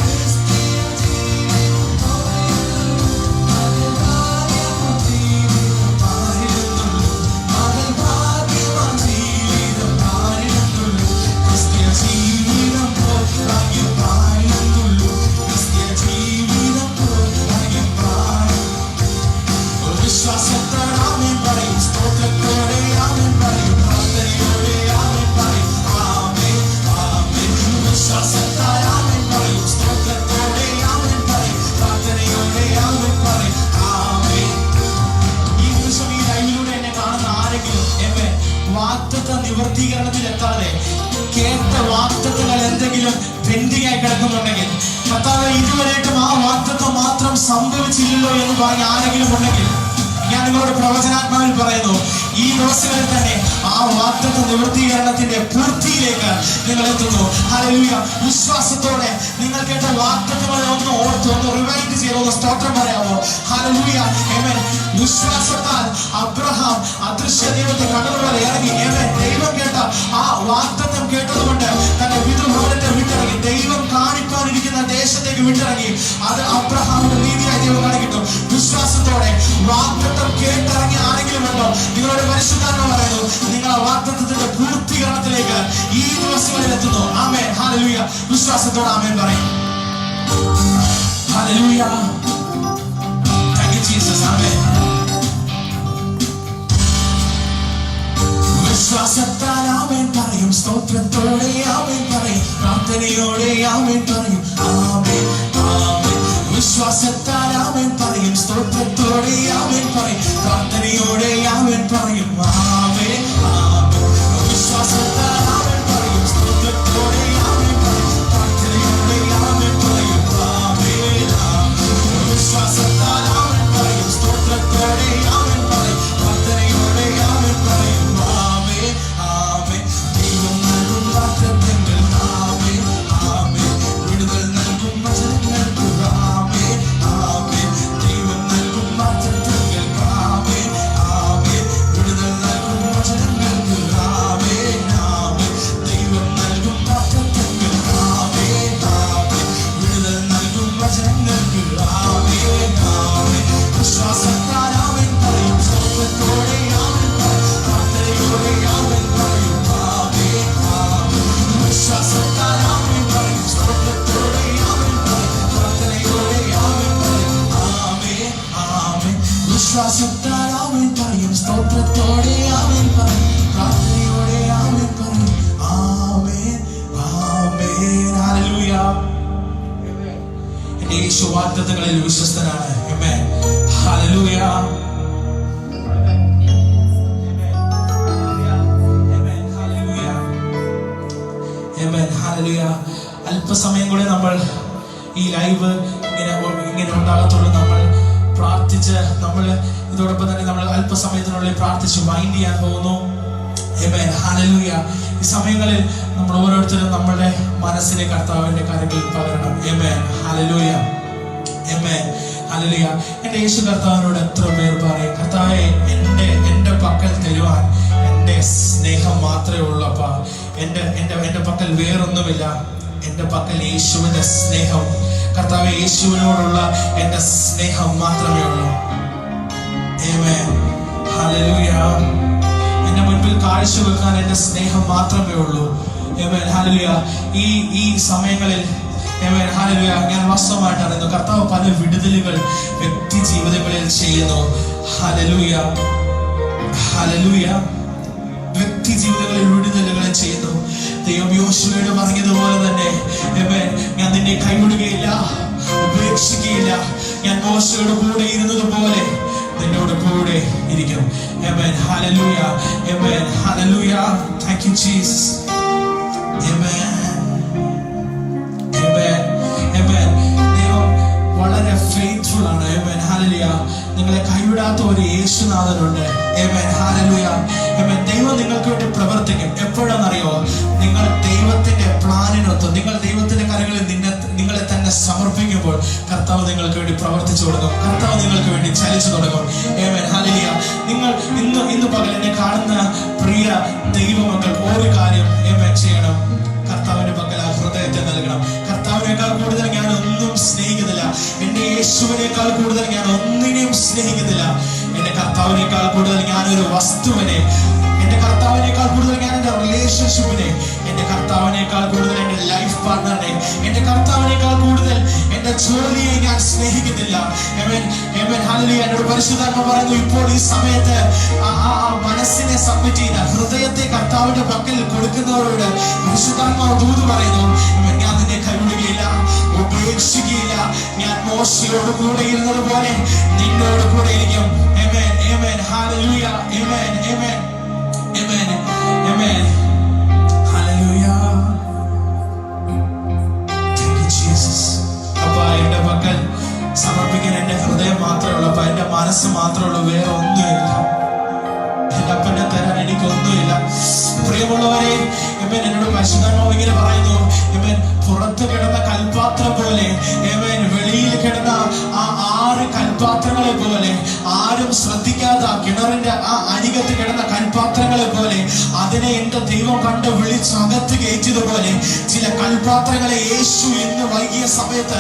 ക്രിസ്തീയ ജീവിതം ഭാഗ്യവാൻ ജീവിതം പാരില്ലെന്നുള്ളൂ. മകൾ ഭാഗ്യവാൻ ജീവിതം പാരില്ലെന്നുള്ളൂ. ക്രിസ്തീയ ജീവിതം പോൽ ഭാഗ്യം പാരില്ലെന്നുള്ളൂ. ക്രിസ്തീയ ജീവിതം പോൽ ഭാഗ്യം പാരി. വിശ്വാസത്തോടെ ആമേൻ പറയും, സ്തോത്രത്തോടെ ആമേൻ പറയും, പ്രാർത്ഥനയോടെ ആമേൻ പറയും. ആമേൻ ആമേൻ. വിശ്വാസത്താൽ ആമേൻ പറയും, സ്തോത്രത്തോടെ ആമേൻ പറയും, പ്രാർത്ഥനയോടെ ആമേൻ പറയും. ആമേൻ. ഈ നിമിഷം ഈ ലൈവിലൂടെ എന്നെ കാണുന്ന ആരെങ്കിലും വാഗ്ദത്ത നിവർത്തീകരണത്തിലെത്താതെ കേട്ട വാഗ്ദത്തങ്ങൾ എന്തെങ്കിലും പെൻഡിംഗ് ആയി കിടക്കുന്നുണ്ടെങ്കിൽ, കർത്താവേ ഇതുവരെയായിട്ടും ആ വാഗ്ദത്തം മാത്രം സംഭവിച്ചില്ലല്ലോ എന്ന് പറഞ്ഞ ആരെങ്കിലും ഉണ്ടെങ്കിൽ, ഞാൻ നിങ്ങളോട് പ്രവചനാത്മാവിൽ പറയുന്നു, ഈ ദിവസങ്ങളിൽ തന്നെ ആ വാഗ്ദത്ത നിവൃത്തീകരണത്തിന്റെ പൂർത്തിയിലേക്ക് നിങ്ങൾ എത്തുന്നു. ഹല്ലേലൂയ. വിശ്വാസത്തോടെ നിങ്ങൾ കേട്ട വാഗ്ദത്തങ്ങളെ ഒന്ന് ഓർത്ത് ഒന്ന് റിവൈൻഡ് ചെയ്ത് ഒന്ന് സ്തോത്രം പറയാമോ? ഹല്ലേലൂയ. ആമേൻ. വിശ്വാസത്താൽ അബ്രഹാം അദൃശ്യ ദൈവത്തെ കണ്ടതുപോലെ ഇറങ്ങി. ആമേൻ. ദൈവം കേട്ട ആ വാഗ്ദത്തം കേട്ടതുകൊണ്ട് തന്റെ പിതൃഭവനത്തെ വിട്ടിറങ്ങി, ദൈവം കാണിക്കാനിരിക്കുന്ന ദേശത്തേക്ക് വിട്ടിറങ്ങി. അത് അബ്രഹാമിന്റെ നീതിയായി ദൈവം കാണിക്കിട്ടും. വിശ്വാസത്തോടെ വാഗ്ദത്തം കേട്ടിറങ്ങി ആരെങ്കിലും ഉണ്ടോ? നിങ്ങളുടെ പരിശുദ്ധാത്മാവ് പറയുന്നു, നിങ്ങൾ ആ വാഗ്ദത്തത്തിന്റെ പൂർത്തീകരണത്തിലേക്ക് ഈ ദിവസങ്ങളിൽ എത്തുന്നു. ആമേൻ. ഹല്ലേലൂയ. വിശ്വാസത്തോടെ ആമേൻ പറയും. ഹല്ലേലൂയ. Thank you Jesus. ആമേൻ. സ്തോത്രത്തോടെ ആമേൻ പറയും, പ്രാർത്ഥനയോടെ ആമേൻ പറയും. ആമേൻ ആമേൻ. വിശ്വാസത്താൽ ആമേൻ പറയും, സ്തോത്രത്തോടെ ആമേൻ പറയും, പ്രാർത്ഥനയോടെ ആമേൻ പറയും. ആമേൻ ആമേൻ. വിശ്വാസത്താൽ ആമേൻ പറയും, സ്തോത്രത്തോടെ ആമേൻ പറയും, പ്രാർത്ഥനയോടെ ആമേൻ പറയും. ആമേൻ ആമേൻ. വിശ്വാസത്താൽ ആമേൻ പറയും, സ്തോത്രത്തോടെ ആമേൻ പറയും, പ്രാർത്ഥനയോടെ ആമേൻ പറയും. ആമേൻ ആമേൻ. ദൈവം നൽകും വാഗ്ദത്തങ്ങൾ. ആമേൻ ആമേൻ. വിടുതൽ നൽകും വചനങ്ങൾക്ക്. ആമേൻ ആമേൻ. ദൈവം നൽകും വാഗ്ദത്തങ്ങൾ. ആമേൻ ആമേൻ. വിടുതൽ നൽകും വചനങ്ങൾക്ക്. ആമേൻ ആമേൻ. ദൈവം നൽകും വാഗ്ദത്തങ്ങൾ. ആമേൻ ആമേൻ. വിടുതൽ നൽകും വചനങ്ങൾക്ക്. ആമേൻ ആമേൻ. വിശ്വാസത്താൽ ആമേൻ പറയും, സ്തോത്രത്തോടെ ആമേൻ പറയും, പ്രാർത്ഥനയോടെ ആമേൻ പറയും. ആമേൻ ആമേൻ. വിശ്വാസത്താൽ ആമേൻ പറയും, സ്തോത്രത്തോടെ ആമേൻ പറയും, പ്രാർത്ഥനയോടെ ആമേൻ പറയും. ആമേൻ ആമേൻ. വിശ്വാസത്താൽ ആമേൻ പറയും, സ്തോത്രത്തോടെ ആമേൻ പറയും, പ്രാർത്ഥനയോടെ ആമേൻ പറയും. ആമേൻ ആമേൻ. ഹല്ലേലൂയ. എന്റെ യേശു വാഗ്ദത്തങ്ങളിൽ വിശ്വസ്തനാണ്. ആമേൻ. ഹല്ലേലൂയ. അല്പസമയം കൂടെ നമ്മൾ ഈ ലൈവ് ഇങ്ങനെ ഉണ്ടാകത്തുള്ളൂ. നമ്മൾ പ്രാർത്ഥിച്ച് നമ്മൾ ഇതോടൊപ്പം തന്നെ നമ്മൾ അല്പസമയത്തിനുള്ളിൽ പ്രാർത്ഥിച്ച് വൈൻഡ് ചെയ്യാൻ പോകുന്നു. ആമേൻ. ഹല്ലേലൂയ. ഈ സമയങ്ങളിൽ നമ്മൾ ഓരോരുത്തരും നമ്മുടെ മനസ്സിനെ കർത്താവിന്റെ കരങ്ങളിൽ പകരണം. ആമേൻ. ഹല്ലേലൂയ. ആമേൻ. ഹല്ലേലൂയ. എന്റെ യേശു കർത്താവിനോട് എത്ര പേർ പറയും, കർത്താവേ എന്റെ പക്കൽ തരുവാൻ എന്റെ സ്നേഹം മാത്രമേ ഉള്ളപ്പാ. എന്റെ പക്കൽ വേറൊന്നുമില്ല. എന്റെ പക്കൽ യേശുവിന്റെ സ്നേഹം, കർത്താവേ യേശുവിനോടുള്ള എന്റെ സ്നേഹം മാത്രമേ ഉള്ളൂ. ആമേൻ. ഹല്ലേലൂയ. എന്റെ മുൻപിൽ കാഴ്ചവെക്കാൻ എന്റെ സ്നേഹം മാത്രമേ ഉള്ളൂ. ആമേൻ. ഹല്ലേലൂയ. ഈ സമയങ്ങളിൽ ആമേൻ. ഹല്ലേലൂയ. ഞാൻ വാസ്തവമായിട്ട് അറിയുന്നു, കർത്താവ് പല വിടുതലുകൾ വ്യക്തി ജീവിതങ്ങളിൽ ചെയ്യുന്നു. ഹല്ലേലൂയ. ഹല്ലേലൂയ. വ്യക്തി ജീവിതങ്ങളിൽ വിടുതലുകൾ ചെയ്യുന്നു. ദൈവം യോശുവയോട് പറഞ്ഞതുപോലെ തന്നെ, ആമേൻ, ഞാൻ നിന്നെ കൈവിടുകയില്ല, ഉപേക്ഷിക്കുകയില്ല. ഞാൻ മോശയുടെ കൂടെ ഇരുന്നതുപോലെ നിന്നോട് കൂടെ ഇരിക്കും. ആമേൻ. ഹല്ലേലൂയ. ആമേൻ. ഹല്ലേലൂയ. Thank you Jesus. ആമേൻ. ആമേൻ. ആമേൻ. ദൈവം വളരെ ഫെയ്ത്ത്ഫുൾ ആണ്. ആമേൻ. ഹല്ലേലൂയ. നിങ്ങളെ കൈവിടാത്ത ഒരു യേശുനാഥനുണ്ട്. ആമേൻ. ഹല്ലേലൂയ. ആമേൻ. ദൈവം നിങ്ങൾക്ക് വേണ്ടി പ്രവർത്തിക്കും. എപ്പോഴാണെന്നറിയോ? നിങ്ങൾ ദൈവത്തിന്റെ പ്ലാനിനൊത്ത്, നിങ്ങൾ ദൈവത്തിന്റെ കരങ്ങളിൽ നിങ്ങളെ തന്നെ സമർപ്പിക്കുമ്പോൾ കർത്താവ് നിങ്ങൾക്ക് വേണ്ടി പ്രവർത്തിച്ചു തുടങ്ങും. കർത്താവ് നിങ്ങൾക്ക് വേണ്ടി ചലിച്ചു തുടങ്ങും. ആമേൻ. ഹല്ലേലൂയ. നിങ്ങൾ ഇന്ന് പകൽ എന്നെ കാണുന്ന പ്രിയ ദൈവമക്കൾ ഒരു കാര്യം ആമേൻ ചെയ്യണം. കർത്താവിന്റെ പക്കൽ ആ ഹൃദയത്തെ നൽകണം. കർത്താവിനേക്കാൾ കൂടുതൽ ഞാൻ ഒന്നും സ്നേഹിക്കുന്നില്ല. എന്റെ യേശുവിനേക്കാൾ കൂടുതൽ ഞാൻ ഒന്നിനെയും സ്നേഹിക്കുന്നില്ല. എന്റെ കർത്താവിനേക്കാൾ കൂടുതൽ ഞാനൊരു വസ്തുവിനെ, എന്റെ കർത്താവിനേക്കാൾ കൂടുതൽ ഞാൻ എന്റെ റിലേഷൻഷിപ്പിനെ, എന്റെ കർത്താവിനേക്കാൾ കൂടുതൽ എന്റെ ലൈഫ് പാർട്ട്ണറിനെ, എന്റെ കർത്താവിനേക്കാൾ കൂടുതൽ എന്റെ ജോലിയെ ഞാൻ സ്നേഹിക്കുന്നില്ല. ആമേൻ. ആമേൻ. ഹല്ലേലൂയ. എന്നോട് പരിശുദ്ധാത്മ പറയുന്നു, ഇപ്പോൾ ഈ സമയത്ത് ആ മനസ്സിനെ സബ്മിറ്റ് ചെയ്ത ഹൃദയത്തെ കർത്താവിന്റെ പക്കൽ കൊടുക്കുന്നവരോട് പരിശുദ്ധാത്മാവ് ദൂത് പറയുന്നു, ഞാൻ നിന്നെ കൈവിടുകയില്ല, ഉപേക്ഷിക്കുകയില്ല. ഞാൻ മോശയോട് കൂടെ ഇരുന്നത് പോലെ നിന്നോട് കൂടെ ഇരിക്കും. ആമേൻ. ആമേൻ. ഹല്ലേലൂയ. ആമേൻ. ആമേൻ. ആമേൻ. ആമേൻ. ഹല്ലേലൂയ. Thank you Jesus. അപ്പാ എന്റെ പക്കൽ സമർപ്പിക്കാൻ എന്റെ ഹൃദയം മാത്രമേ ഉള്ളൂ. അപ്പൊ എന്റെ മനസ്സ് മാത്രമേ ഉള്ളൂ, വേറെ ഒന്നുമില്ല. എന്റെ അപ്പന്റെ തരാൻ എനിക്കൊന്നുമില്ല. പ്രിയമുള്ളവരെ, ആമേൻ, എന്നോട് പരിശുദ്ധാത്മാവ് ഇങ്ങനെ പറയുന്നു, ആമേൻ, പുറത്ത് കിടന്ന കൽപാത്രം പോലെ, ആമേൻ, വെളിയിൽ കിടന്ന ആ 6 കൽപാത്രങ്ങളെ പോലെ, ആരും ശ്രദ്ധിക്കാത്ത കിണറിന്റെ ആ അരികത്ത് കിടന്ന കൽപാത്രങ്ങളെ പോലെ, അതിനെ എന്റെ ദൈവം കണ്ട് വിളിച്ചകത്ത് കയറ്റിയതുപോലെ ചില കൽപാത്രങ്ങളെ യേശു ഇന്ന് വൈകിയ സമയത്ത്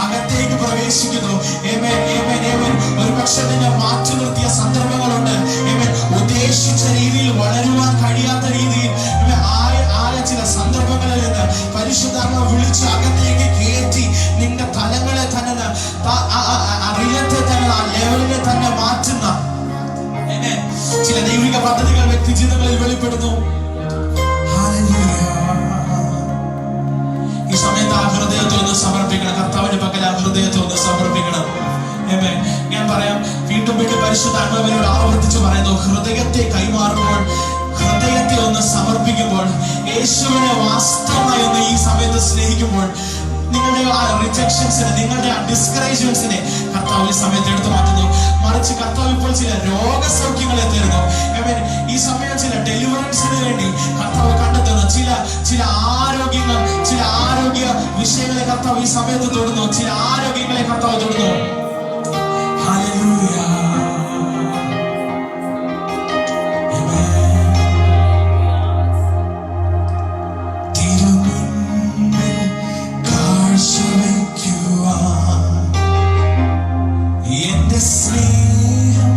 അകത്തേക്ക് പ്രവേശിക്കുന്നു. ആമേൻ. ആമേൻ. ആമേൻ. ഒരു പക്ഷെ നിന്നെ മാറ്റി നിർത്തിയ സന്ദർഭങ്ങളുണ്ട്. ആമേൻ. ഉദ്ദേശിച്ച രീതിയിൽ വളരുവാൻ കഴിയാത്ത രീതിയിൽ ആയ ചില സന്ദർഭങ്ങളിൽ നിന്ന് പരിശുദ്ധാത്മ വിളിച്ച് അകത്തേക്ക് കയറ്റി നിന്റെ തലങ്ങളെ തന്നെ, അറിയത്തെ തന്നെ, ആ ലെവലിനെ തന്നെ മാറ്റുന്ന ചില ദൈവിക പദ്ധതികൾ വ്യക്തി ജീവിതങ്ങളിൽ വെളിപ്പെടുന്നു. ഹല്ലേലൂയ. പറയാം, വീണ്ടും വീണ്ടും പരിശുദ്ധാത്മാവിനോട് ആവർത്തിച്ച് പറയുന്നു, ഹൃദയത്തെ കൈമാറുമ്പോൾ, ഹൃദയത്തെ ഒന്ന് സമർപ്പിക്കുമ്പോൾ, യേശുവിനെ വാസ്തവമായി ഒന്ന് ഈ സമയത്ത് സ്നേഹിക്കുമ്പോൾ, നിങ്ങളുടെ ആ റിജക്ഷൻസിനെ, നിങ്ങളുടെ ആ ഡിസ്കറേജ്മെന്റ്സിനെ കർത്താവ് ഈ സമയത്ത് എടുത്തു മാറ്റുന്നു. മറിച്ച് കർത്താവ് ഇപ്പോൾ ചില രോഗസൗഖ്യങ്ങളെ തരുന്നു. ഈ സമയം ചില ഡെലിവറൻസിന് വേണ്ടി കർത്താവ് കണ്ടെത്തുന്നു. ചില ആരോഗ്യങ്ങൾ, ചില ആരോഗ്യ വിഷയങ്ങളെ കർത്താവ് ഈ സമയത്ത് തൊടുന്നു. ചില ആരോഗ്യങ്ങളെ കർത്താവ് തൊടുന്നു. ഹല്ലേലൂയ. സ്നേഹം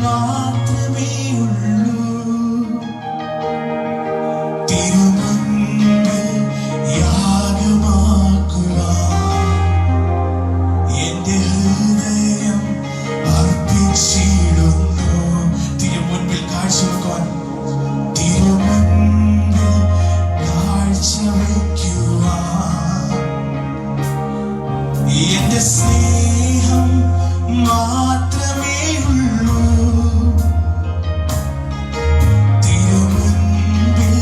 മാത്രമേ ഉള്ളൂ, തിരുമുൻപിൽ യാഗമാക്കുക, എന്റെ ഹൃദയം അർപ്പിച്ചിടുന്നു. തിരുമുൻപിൽ കാഴ്ചവെക്കുവാൻ, തിരുമുൻപിൽ കാഴ്ചവെക്കുവാൻ, എന്റെ സ്നേഹം മാത്രമേ ഉള്ളൂ, തിരുമുൻപിൽ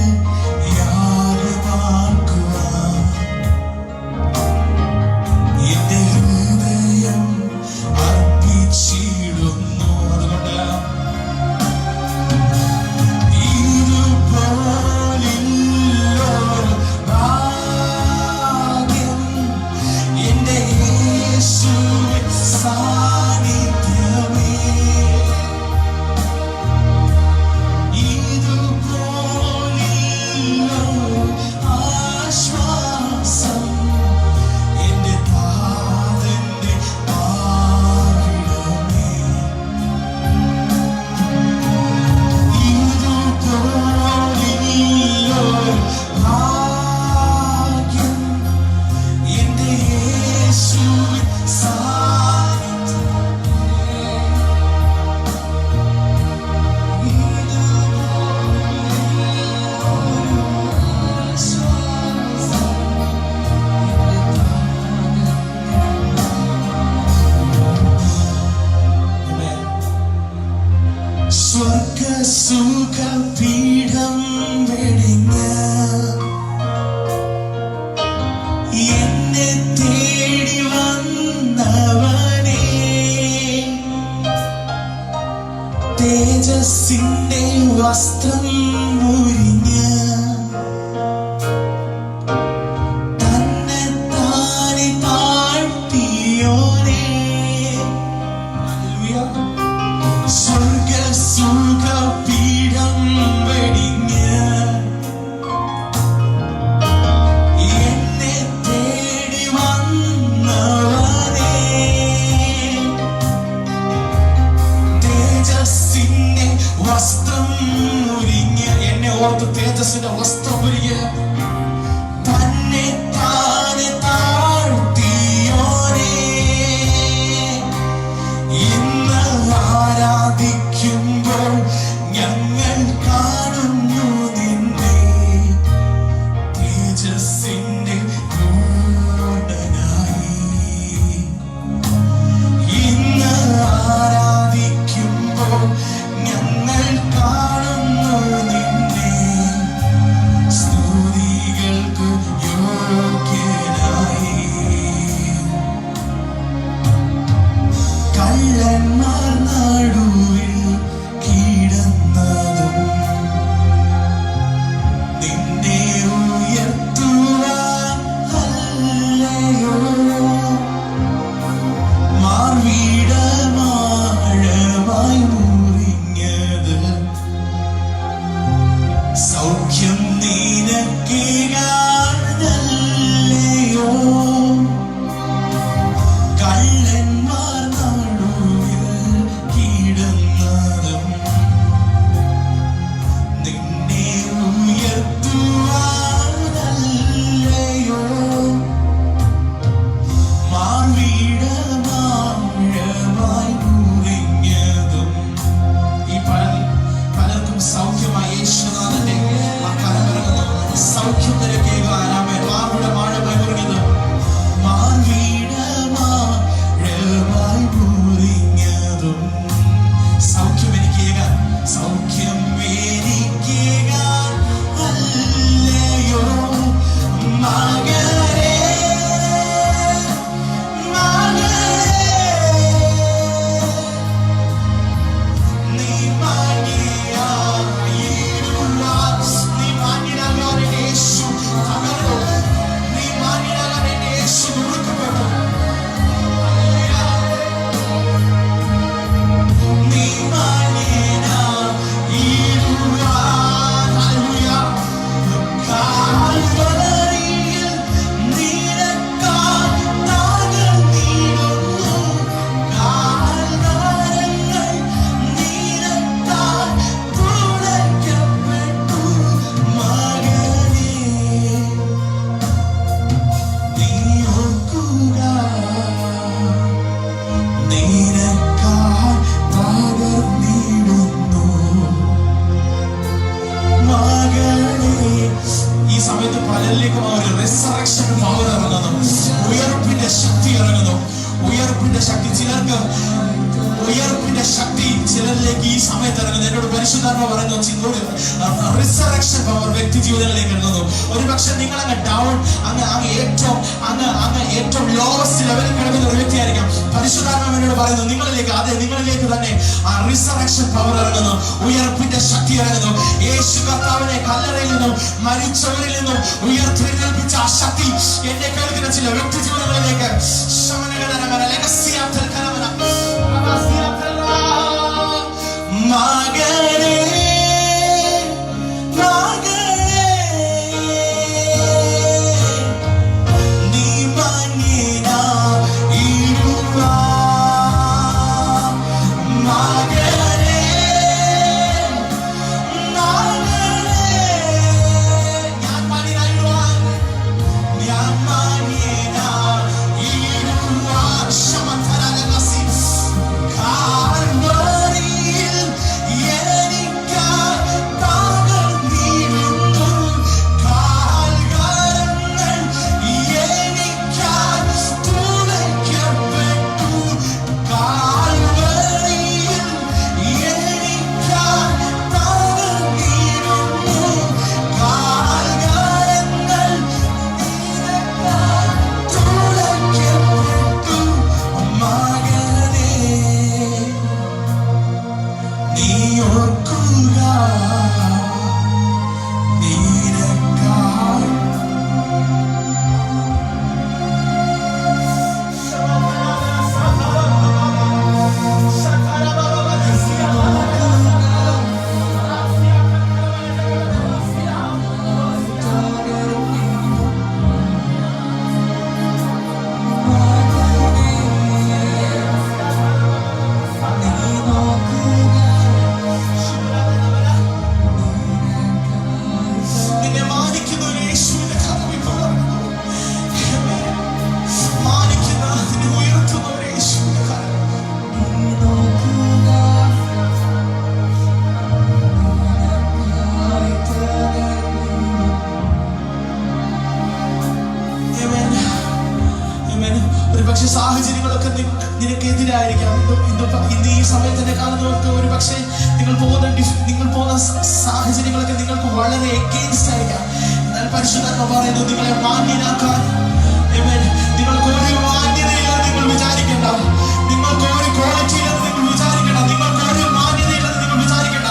യാഗമാക്കുക, എന്റെ ഹൃദയം അർപ്പിച്ചിടുന്നു. അതുകൊണ്ട് ഇതുപോലുള്ളൊരു ഭാഗ്യം എന്റെ യേശുവിൻ സാന്നിധ്യമേ, ഇതുപോലുള്ളൊരു ആശ്വാസം എന്റെ താതന്റെ പാർപ്പിടമേ, ഇതുപോലുള്ളൊരു ഭാഗ്യം എന്റെ യേശുവിൻ സ്വർഗസുഖപീഠം വെടിഞ്ഞ എന്നെ തേടി വന്നവനേ, തേജസ്സിന്റെ വസ്ത്രം മുരിഞ്ഞ് തന്നെ താനെ താഴ്ത്തിയോനേ, സ്വർഗസുഖപീഠം വെടിഞ്ഞ് എന്നെ തേടി വന്നവനേ, തേജസ്സിന്റെ വസ്ത്രം മുരിഞ്ഞ്, എന്നെ ഓർത്ത് തേജസ്സിന്റെ വസ്ത്രം മുരിഞ്ഞ് തന്നെ താനെ താഴ്ത്തിയോനേ, ഇന്ന് ആരാധിക്കുമ്പോൾ ഞങ്ങൾ കാണുന്നു നിന്നെ, തേജസ്സിന്റെ പൂർണ്ണനായി. ഇന്ന് ആരാധിക്കുമ്പോൾ ഞങ്ങൾ കാണുന്നു നിന്നെ, സ്തുതികൾ ചിലരിലേക്ക് ഒരു റിസറക്ഷൻ പവർ ഇറങ്ങുന്നു, ഉയർപ്പിന്റെ ശക്തി ഇറങ്ങുന്നു, ഉയർപ്പിന്റെ ശക്തി. ചിലർക്ക് ഉയർപ്പിന്റെ ശക്തി ചിലരിലേക്ക് ഈ സമയത്ത് ഇറങ്ങുന്നു. എന്നോട് പരിശുദ്ധാത്മ പറയുന്നു, ഒരു റിസറക്ഷൻ പവർ വ്യക്തി ജീവിതങ്ങളിലേക്ക് ഇറങ്ങുന്നു. ഒരു പക്ഷെ നിങ്ങൾ അങ്ങ് ഡൗൺ, അങ്ങ് ഏറ്റവും ലോവസ്റ്റ് ലെവലിൽ കിടക്കുന്ന ഒരു വ്യക്തിയായിരിക്കാം. പരിശുദ്ധാത്മ എന്നോട് പറയുന്നു, നിങ്ങളിലേക്ക് തന്നെ ആ റിസറക്ഷൻ പവർ ഇറങ്ങുന്നു, ഉയർപ്പിന്റെ ശക്തി ഇറങ്ങുന്നു. യേശു കർത്താവിനെ കല്ലറയിൽ നിന്നും മരിച്ചവരിൽ നിന്നും ഉയർത്തെഴുന്നേൽപ്പിച്ച ആ ശക്തി എന്നെ കേൾക്കുന്ന ചില വ്യക്തി ജീവിതങ്ങളിലേക്ക് മകനേ നീ മഞ്ഞിനാ ഇരുവാ, മകനേ ഞാൻ മഞ്ഞിനാ ഞാൻ മഞ്ഞിനാ ഇരുവാ ശമതരനസി കാൽവരിയിൽ പക്ഷെ സാഹചര്യങ്ങളൊക്കെ നിനക്കെതിരായിരിക്കാം. ഇന്ന് ഈ സമയത്ത് തന്നെ കാണുന്നവർക്ക് ഒരു പക്ഷേ നിങ്ങൾ പോകുന്ന സാഹചര്യങ്ങളൊക്കെ നിങ്ങൾക്ക് വളരെ എഗെയിൻസ്റ്റ് ആയിരിക്കാം. എന്നാൽ പരിശുദ്ധാത്മ പറയുന്നു, നിങ്ങളെ മാന്യനാക്കാൻ നിങ്ങൾക്ക് ഒരു മാന്യതയില്ലെന്ന് നിങ്ങൾ വിചാരിക്കേണ്ട, നിങ്ങൾക്ക് ഒരു ക്വാളിറ്റി ഇല്ലെന്ന് നിങ്ങൾ വിചാരിക്കേണ്ട, നിങ്ങൾക്ക് ഒരു മാന്യതയില്ലെന്ന് നിങ്ങൾ വിചാരിക്കേണ്ട.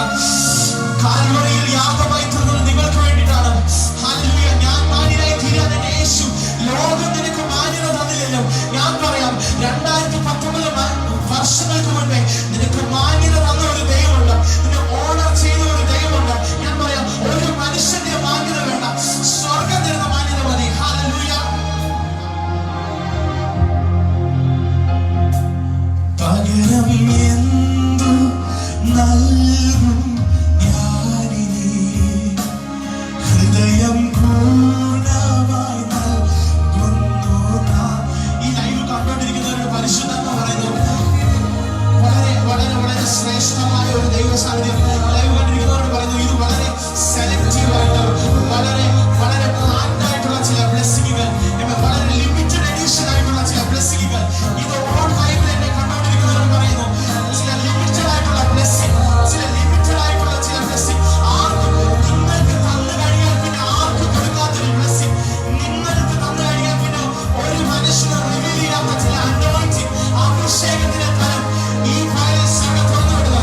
കാൽവറിയിൽ യാഗമായി തീർന്നത് നിങ്ങൾക്ക് വേണ്ടിയിട്ടാണ്. ഹല്ലേലൂയ. ഞാൻ മാന്യനായി തീരാൻ എന്നെ യേശു ലോകം നിനക്ക് മാന്യത തന്നില്ലല്ലോ. ഞാൻ പറയാം, 2019 വർഷങ്ങൾക്ക് മുൻപേ നിനക്ക് മാന്യത തന്ന ഒരു ദൈവമുണ്ട്, നിന്നെ ഓണർ ചെയ്ത ഒരു ദൈവമുണ്ട്. ഞാൻ പറയാം, ഒരു മനുഷ്യന്റെ മാന്യത വേണ്ട, സ്വർഗം തരുന്ന മാന്യത മതി. ഹല്ലേലൂയ. പകരം എന്തു നൽകും ഞാനിനി, ഹൃദയം പൂർണ്ണമായി നൽകുന്നു. ഈ ലൈവ് കണ്ടുകൊണ്ടിരിക്കുന്നവരുടെ പരിശുദ്ധാത്മ പറയുന്നു, വളരെ വളരെ വളരെ ശ്രേഷ്ഠമായ ഒരു ദൈവ സാന്നിധ്യം. ലൈവ് കണ്ടിരിക്കുന്നവരോട് പറയുന്നു, ഇത് വളരെ സെലക്റ്റീവ് ആയിട്ട് വളരെ വളരെ പ്ലാൻഡ് ആയിട്ടുള്ള ചില ബ്ലെസ്സിങ്ങുകൾ, വളരെ ലിമിറ്റഡ് എഡിഷൻ ആയിട്ടുള്ള ചില ബ്ലെസ്സിങ്ങുകൾ. ഇത് ഓൺ ലൈവിൽ എന്നെ കണ്ടുകൊണ്ടിരിക്കുന്നവരോട് പറയുന്നു, ചില ലിമിറ്റഡ് ആയിട്ടുള്ള ബ്ലെസ്സിങ്, ചില ലിമിറ്റഡ് ആയിട്ടുള്ള ചില ബ്ലെസ്സിങ് ആർക്കും നിങ്ങൾക്ക് തന്നു കഴിയാൻ പിന്നെ ആർക്കും കൊടുക്കാത്തൊരു ബ്ലെസ്സിങ്, നിങ്ങൾക്ക് തന്നു കഴിയാൻ പിന്നെ ഒരു മനുഷ്യന് റിവീൽ ചെയ്യാത്ത ചില അനോയിന്റിങ്, അഭിഷേകത്തിന്റെ ഫലം ഈ ഫയൽസൊക്കെ തുറന്നു വിടുക.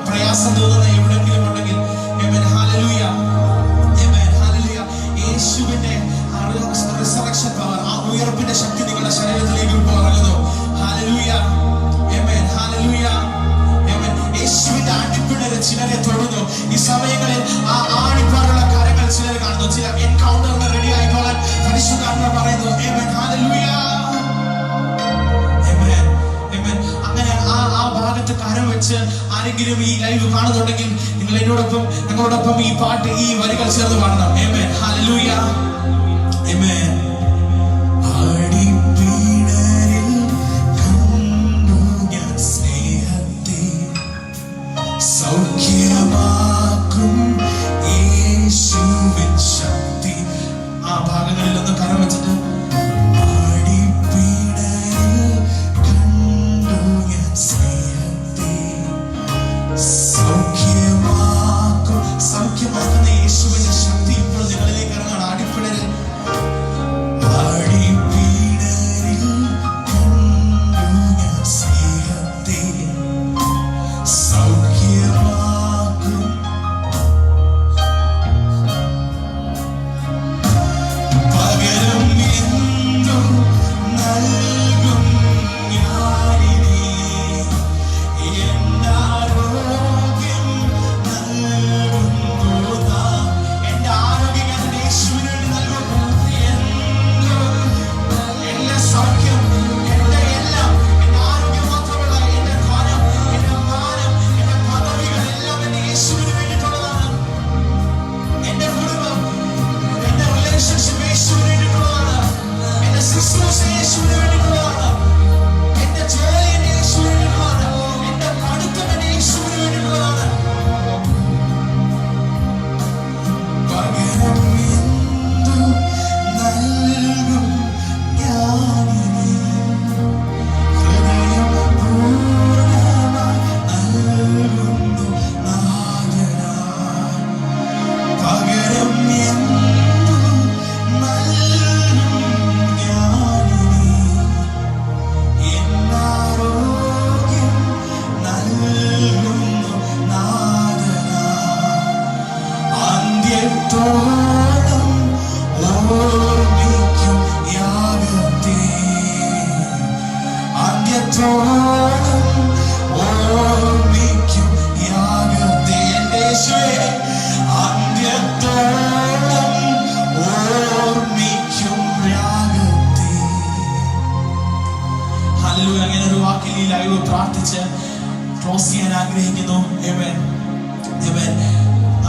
പ്രയാസം തോന്നുന്ന എവിടെങ്കിലും ഉണ്ടെങ്കിൽ, ഹല്ലേലൂയ, ശക്തി നിങ്ങളുടെ ശരീരത്തിലേക്ക് ഇപ്പോൾ ഇറങ്ങുന്നു. ഹല്ലേലൂയ, ആമേൻ, ഹല്ലേലൂയ, ആമേൻ. യേശുവിന്റെ അടിപ്പിണര് ചിലരെ തൊടുന്നു. ഈ സമയങ്ങളിൽ ആ ആണിപ്പാടുള്ള കരങ്ങൾ ചിലർ കാണുന്നു. ചില എൻകൗണ്ടറിന് റെഡി ആയിക്കോളാൻ പരിശുദ്ധാത്മാവ് പറയുന്നു. ആമേൻ, ഹല്ലേലൂയ, ആമേൻ, ആമേൻ. അങ്ങനെ ആ ഭാഗത്ത് കരം വെച്ച് ആരെങ്കിലും ഈ ലൈവ് കാണുന്നുണ്ടെങ്കിൽ നിങ്ങൾ ഞങ്ങളോടൊപ്പം ഈ പാട്ട്, ഈ വരികൾ ചേർന്ന് പാടണം. ആമേൻ, ഹല്ലേലൂയ, ആമേൻ. അടിപ്പിണരിൽ കണ്ടു ഞാൻ സ്നേഹത്തെ, സൗഖ്യമാക്കും യേശുവിൻ ശക്തി. ആ ഭാഗങ്ങളിലൊന്ന് കരം വെച്ചിട്ട് സൗഖ്യമാക്കുന്ന യേശുവിന്റെ ശക്തി ഇപ്പോൾ നിങ്ങളിലേക്ക് ഇറങ്ങാണ്. അടിപ്പിണരിൽ കണ്ടു ഞാൻ സ്നേഹത്തെ, സൗഖ്യമാക്കും. പകരം എന്തും നൽകും ഞാനിനി, എന്നാരോഗ്യം നൽകുന്നു നാം. എന്റെ ആരോഗ്യം ഞാൻ യേശുവിന് വേണ്ടി നൽകുന്നു. എന്റെ സൗഖ്യം, എന്റെ എല്ലാം, എന്റെ ആരോഗ്യം മാത്രമല്ല, എന്റെ ധനം, എന്റെ മാനം, എന്റെ പദവികൾ എല്ലാം എന്റെ യേശുവിന് വേണ്ടിയിട്ടുള്ളതാണ്. എന്റെ കുടുംബം, എന്റെ റിലേഷൻഷിപ്പ് യേശുവിന് വേണ്ടിയിട്ടുള്ളതാണ്. എന്റെ ശുശ്രൂഷ യേശുവിന് വേണ്ടിയിട്ടുള്ളതാണ്. എന്റെ ജോലി എന്റെ യേശുവിന് വേണ്ടിയിട്ടുള്ളതാണ്. എന്റെ പഠിത്തം എന്റെ യേശുവിന് വേണ്ടിയിട്ടുള്ളതാണ്. പകരം എന്തു നൽകും ഞാനിനി, ഹൃദയം പൂർണ്ണമായി നൽകുന്നു നാഥനായി. പകരം എന്തു നൽകും ഞാനിനി, എന്നാരോഗ്യം നൽകുന്നു നാഥനായി. അന്ത്യത്തോളം ഓർമ്മിക്കും യാഗത്തെ, അന്ത്യത്തോളം ഓർമ്മിക്കും യാഗത്തെ. എന്റെ യേശുവേ, അന്ത്യത്തോളം ഓർമ്മിക്കും യാഗത്തെ. ഹല്ലേലൂയ. അങ്ങനെ ഒരു വാക്കിൽ ഈ ലൈവ് പ്രാർത്ഥിച്ച് ക്ലോസ് ചെയ്യാൻ ആഗ്രഹിക്കുന്നു. ആമേൻ, ആമേൻ.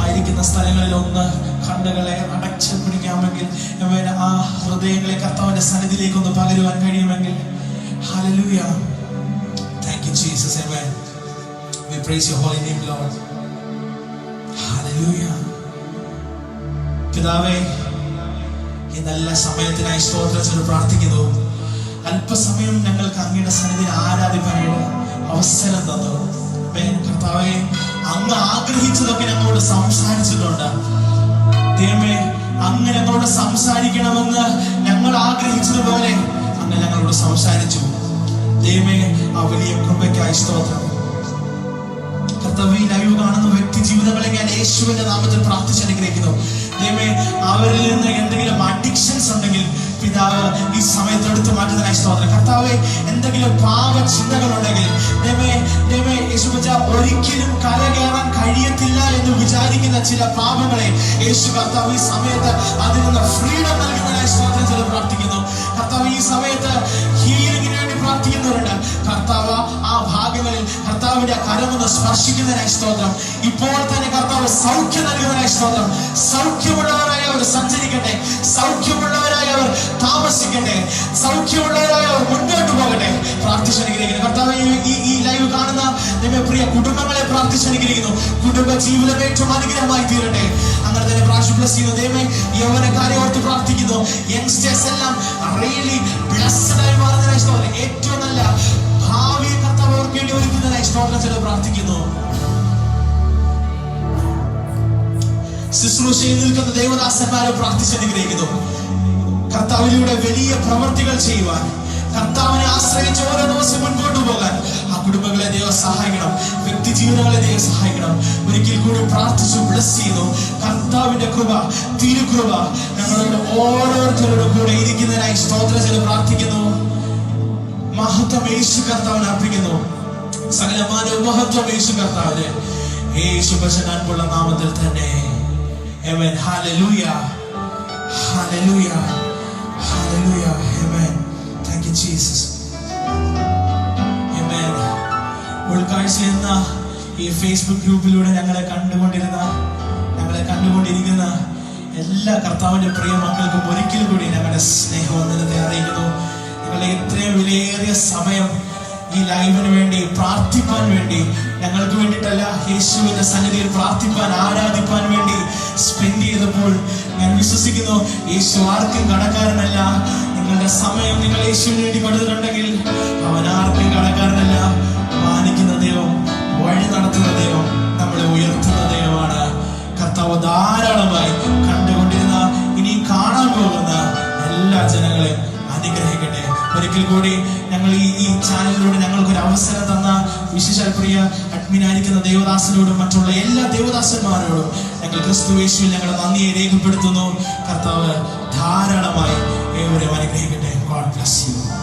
ആയിരിക്കുന്ന സ്ഥലങ്ങളിൽ ഒന്ന് കണ്ണുകളെ അടച്ചു പിടിക്കാമെങ്കിൽ, ആമേൻ, ആ ഹൃദയങ്ങളെ കർത്താവിന്റെ സന്നിധിയിലേക്ക് ഒന്ന് പകരുവാൻ കഴിയുമെങ്കിൽ. Hallelujah. Thank you Jesus. Amen. We praise your holy name, Lord. Hallelujah. പിതാവേ, ഈ നല്ല സമയത്തിനായി സ്തോത്രം പ്രാർത്ഥിക്കുന്നു. അല്പസമയം ഞങ്ങൾക്ക് അങ്ങയുടെ സന്നിധിയിൽ ആരാധിക്കാനായിട്ട് അവസരം തന്നു. കർത്താവേ, അങ്ങ് ആഗ്രഹിച്ചതൊക്കെ ഞങ്ങളോട് സംസാരിച്ചിട്ടുണ്ട്. ദൈവമേ, അങ്ങ് ഞങ്ങളോട് സംസാരിക്കണമെന്ന് ഞങ്ങൾ ആഗ്രഹിച്ചതുപോലെ അങ്ങ് ഞങ്ങളോട് സംസാരിച്ചു. ദൈവമേ, ആ വലിയ കൃപയ്ക്കായി സ്തോത്രം. കർത്താവേ, ലൈവ് കാണുന്ന വ്യക്തി ജീവിതങ്ങളെ ഞാൻ യേശുവിന്റെ നാമത്തിൽ പ്രാർത്ഥിച്ച് അനുഗ്രഹിക്കുന്നു. ദൈവമേ, അവരിൽ നിന്ന് എന്തെങ്കിലും അഡിക്ഷൻസ് ഉണ്ടെങ്കിൽ പിതാവ് ഈ സമയത്ത് എടുത്തു മാറ്റുന്നതിനായി സ്തോത്രം. കർത്താവേ, എന്തെങ്കിലും പാപ ചിന്തകളുണ്ടെങ്കിൽ ഒരിക്കലും കരകയറാൻ കഴിയത്തില്ല എന്ന് വിചാരിക്കുന്ന ചില പാപങ്ങളെ യേശു കർത്താവ് ഈ സമയത്ത് അതിൽ നിന്ന് ഫ്രീഡം നൽകുന്നതിനായി സ്തോത്രം ചെയ്ത് പ്രാർത്ഥിക്കുന്നു. കർത്താവ്, ഈ സമയത്ത് ഹീലിംഗിന് വേണ്ടി പ്രാർത്ഥിക്കുന്നവരുണ്ട്. കർത്താവ്, ആ ഭാഗങ്ങളിൽ കർത്താവിന്റെ കരമൊന്ന് സ്പർശിക്കുന്നതിനായി സ്തോത്രം. ഇപ്പോൾ തന്നെ കർത്താവ് സൗഖ്യം നൽകുന്നതിനായി സ്തോത്രം. സൗഖ്യമുള്ളവരായി അവർ സഞ്ചരിക്കട്ടെ, സൗഖ്യമുള്ളവരായി അവർ താമസിക്കട്ടെ, സൗഖ്യമുള്ളവരായി അവർ മുന്നോട്ട് പോകട്ടെ. പ്രാർത്ഥിച്ചനുഗ്രഹിക്കുന്നു. കർത്താവ്, ഈ ലൈവ് കാണുന്ന പ്രിയ കുടുംബങ്ങളെ പ്രാർത്ഥിച്ചനുഗ്രഹിക്കുന്നു. കുടുംബ ജീവിതം ഏറ്റവും അനുഗ്രഹമായി തീരട്ടെ. അങ്ങനെ തന്നെ ബ്ലസ് ചെയ്യുന്നു. ദൈവമേ, യൗവനക്കാരെ ഓർത്ത് പ്രാർത്ഥിക്കുന്നു. യങ്സ്റ്റേഴ്സ് എല്ലാം റിയലി ബ്ലെസ്ഡ് ആയി മാറുന്നതിനായി സ്തോത്രം. ഏറ്റവും നല്ല ഭാവിയെ കർത്താവ് അവർക്ക് വേണ്ടി ഒരുക്കുന്നതിനായി സ്തോത്രം ചെയ്ത് പ്രാർത്ഥിക്കുന്നു. ശുശ്രൂഷയിൽ നിൽക്കുന്ന ദേവദാസന്മാരെ പ്രാർത്ഥിച്ചനുഗ്രഹിക്കുന്നു. കർത്താവിലൂടെ വലിയ പ്രവൃത്തികൾ ചെയ്യുവാൻ, കർത്താവിനെ ആശ്രയിച്ച് ഓരോ ദിവസം മുൻപോട്ട് പോകാൻ ആ കുടുംബങ്ങളെ ദൈവം സഹായിക്കണം. വ്യക്തി ജീവിതങ്ങളെ ദൈവം സഹായിക്കണം. ഒരിക്കൽ കൂടി പ്രാർത്ഥിച്ചു ബ്ലസ് ചെയ്യുന്നു. കർത്താവിന്റെ കൃപ, തിരുകൃപ ഞങ്ങളോട് ഓരോരുത്തരോടും കൂടെ ഇരിക്കുന്നതിനായി സ്തോത്രം ചെയ്ത് പ്രാർത്ഥിക്കുന്നു. മഹത്വം യേശു കർത്താവിന് അർപ്പിക്കുന്നു. സകലമാന മഹത്വം യേശു കർത്താവിന് യേശു പരിശുദ്ധ നാമത്തിൽ തന്നെ. ആമേൻ. ഹല്ലേലൂയ, ഹല്ലേലൂയ, ഹല്ലേലൂയ. ആമേൻ. Thank you Jesus. ആമേൻ. ഉൾക്കാഴ്ച എന്ന ഈ ഫേസ്ബുക്ക് ഗ്രൂപ്പിലൂടെ ഞങ്ങളെ കണ്ടുകൊണ്ടിരിക്കുന്ന എല്ലാ കർത്താവിന്റെ പ്രിയ മക്കൾക്കും ഒരിക്കൽ കൂടി ഞങ്ങളുടെ സ്നേഹവന്ദനത്തെ അറിയിക്കുന്നു. നിങ്ങളുടെ ഇത്രയും വിലയേറിയ സമയം ഈ ലൈവിന് വേണ്ടി പ്രാർത്ഥിപ്പാൻ വേണ്ടി, ഞങ്ങൾക്ക് വേണ്ടിയിട്ടല്ല, യേശുവിന്റെ സന്നിധിയിൽ പ്രാർത്ഥിപ്പാൻ ആരാധിപ്പാൻ വേണ്ടി സ്പെൻഡ് ചെയ്തപ്പോൾ ഞാൻ വിശ്വസിക്കുന്നു യേശു ആർക്കും കടക്കാരനല്ല. നിങ്ങളുടെ സമയം നിങ്ങൾ യേശുവിന് വേണ്ടി കൊടുത്തിട്ടുണ്ടെങ്കിൽ അവൻ ആർക്കും കടക്കാരനല്ല. മാനിക്കുന്ന ദൈവം, വഴി നടത്തുന്ന ദൈവം, നമ്മളെ ഉയർത്തുന്ന ദൈവമാണ്. കർത്താവ് ധാരാളമായി കണ്ടുകൊണ്ടിരുന്ന ഇനി കാണാൻ പോകുന്ന എല്ലാ ജനങ്ങളെയും അനുഗ്രഹിക്കട്ടെ. ഒരിക്കൽ കൂടി ഞങ്ങൾ ഈ ചാനലിലൂടെ ഞങ്ങൾക്കൊരു അവസരം തന്ന വിശേഷ പ്രിയ അഡ്മിനായിരിക്കുന്ന ദേവദാസനോടും മറ്റുള്ള എല്ലാ ദേവദാസന്മാരോടും ഞങ്ങൾ ക്രിസ്തുയേശുവിൽ ഞങ്ങളുടെ നന്ദിയെ രേഖപ്പെടുത്തുന്നു. കർത്താവ് ധാരാളമായി ഏവരെയും അനുഗ്രഹിക്കട്ടെ. God bless you.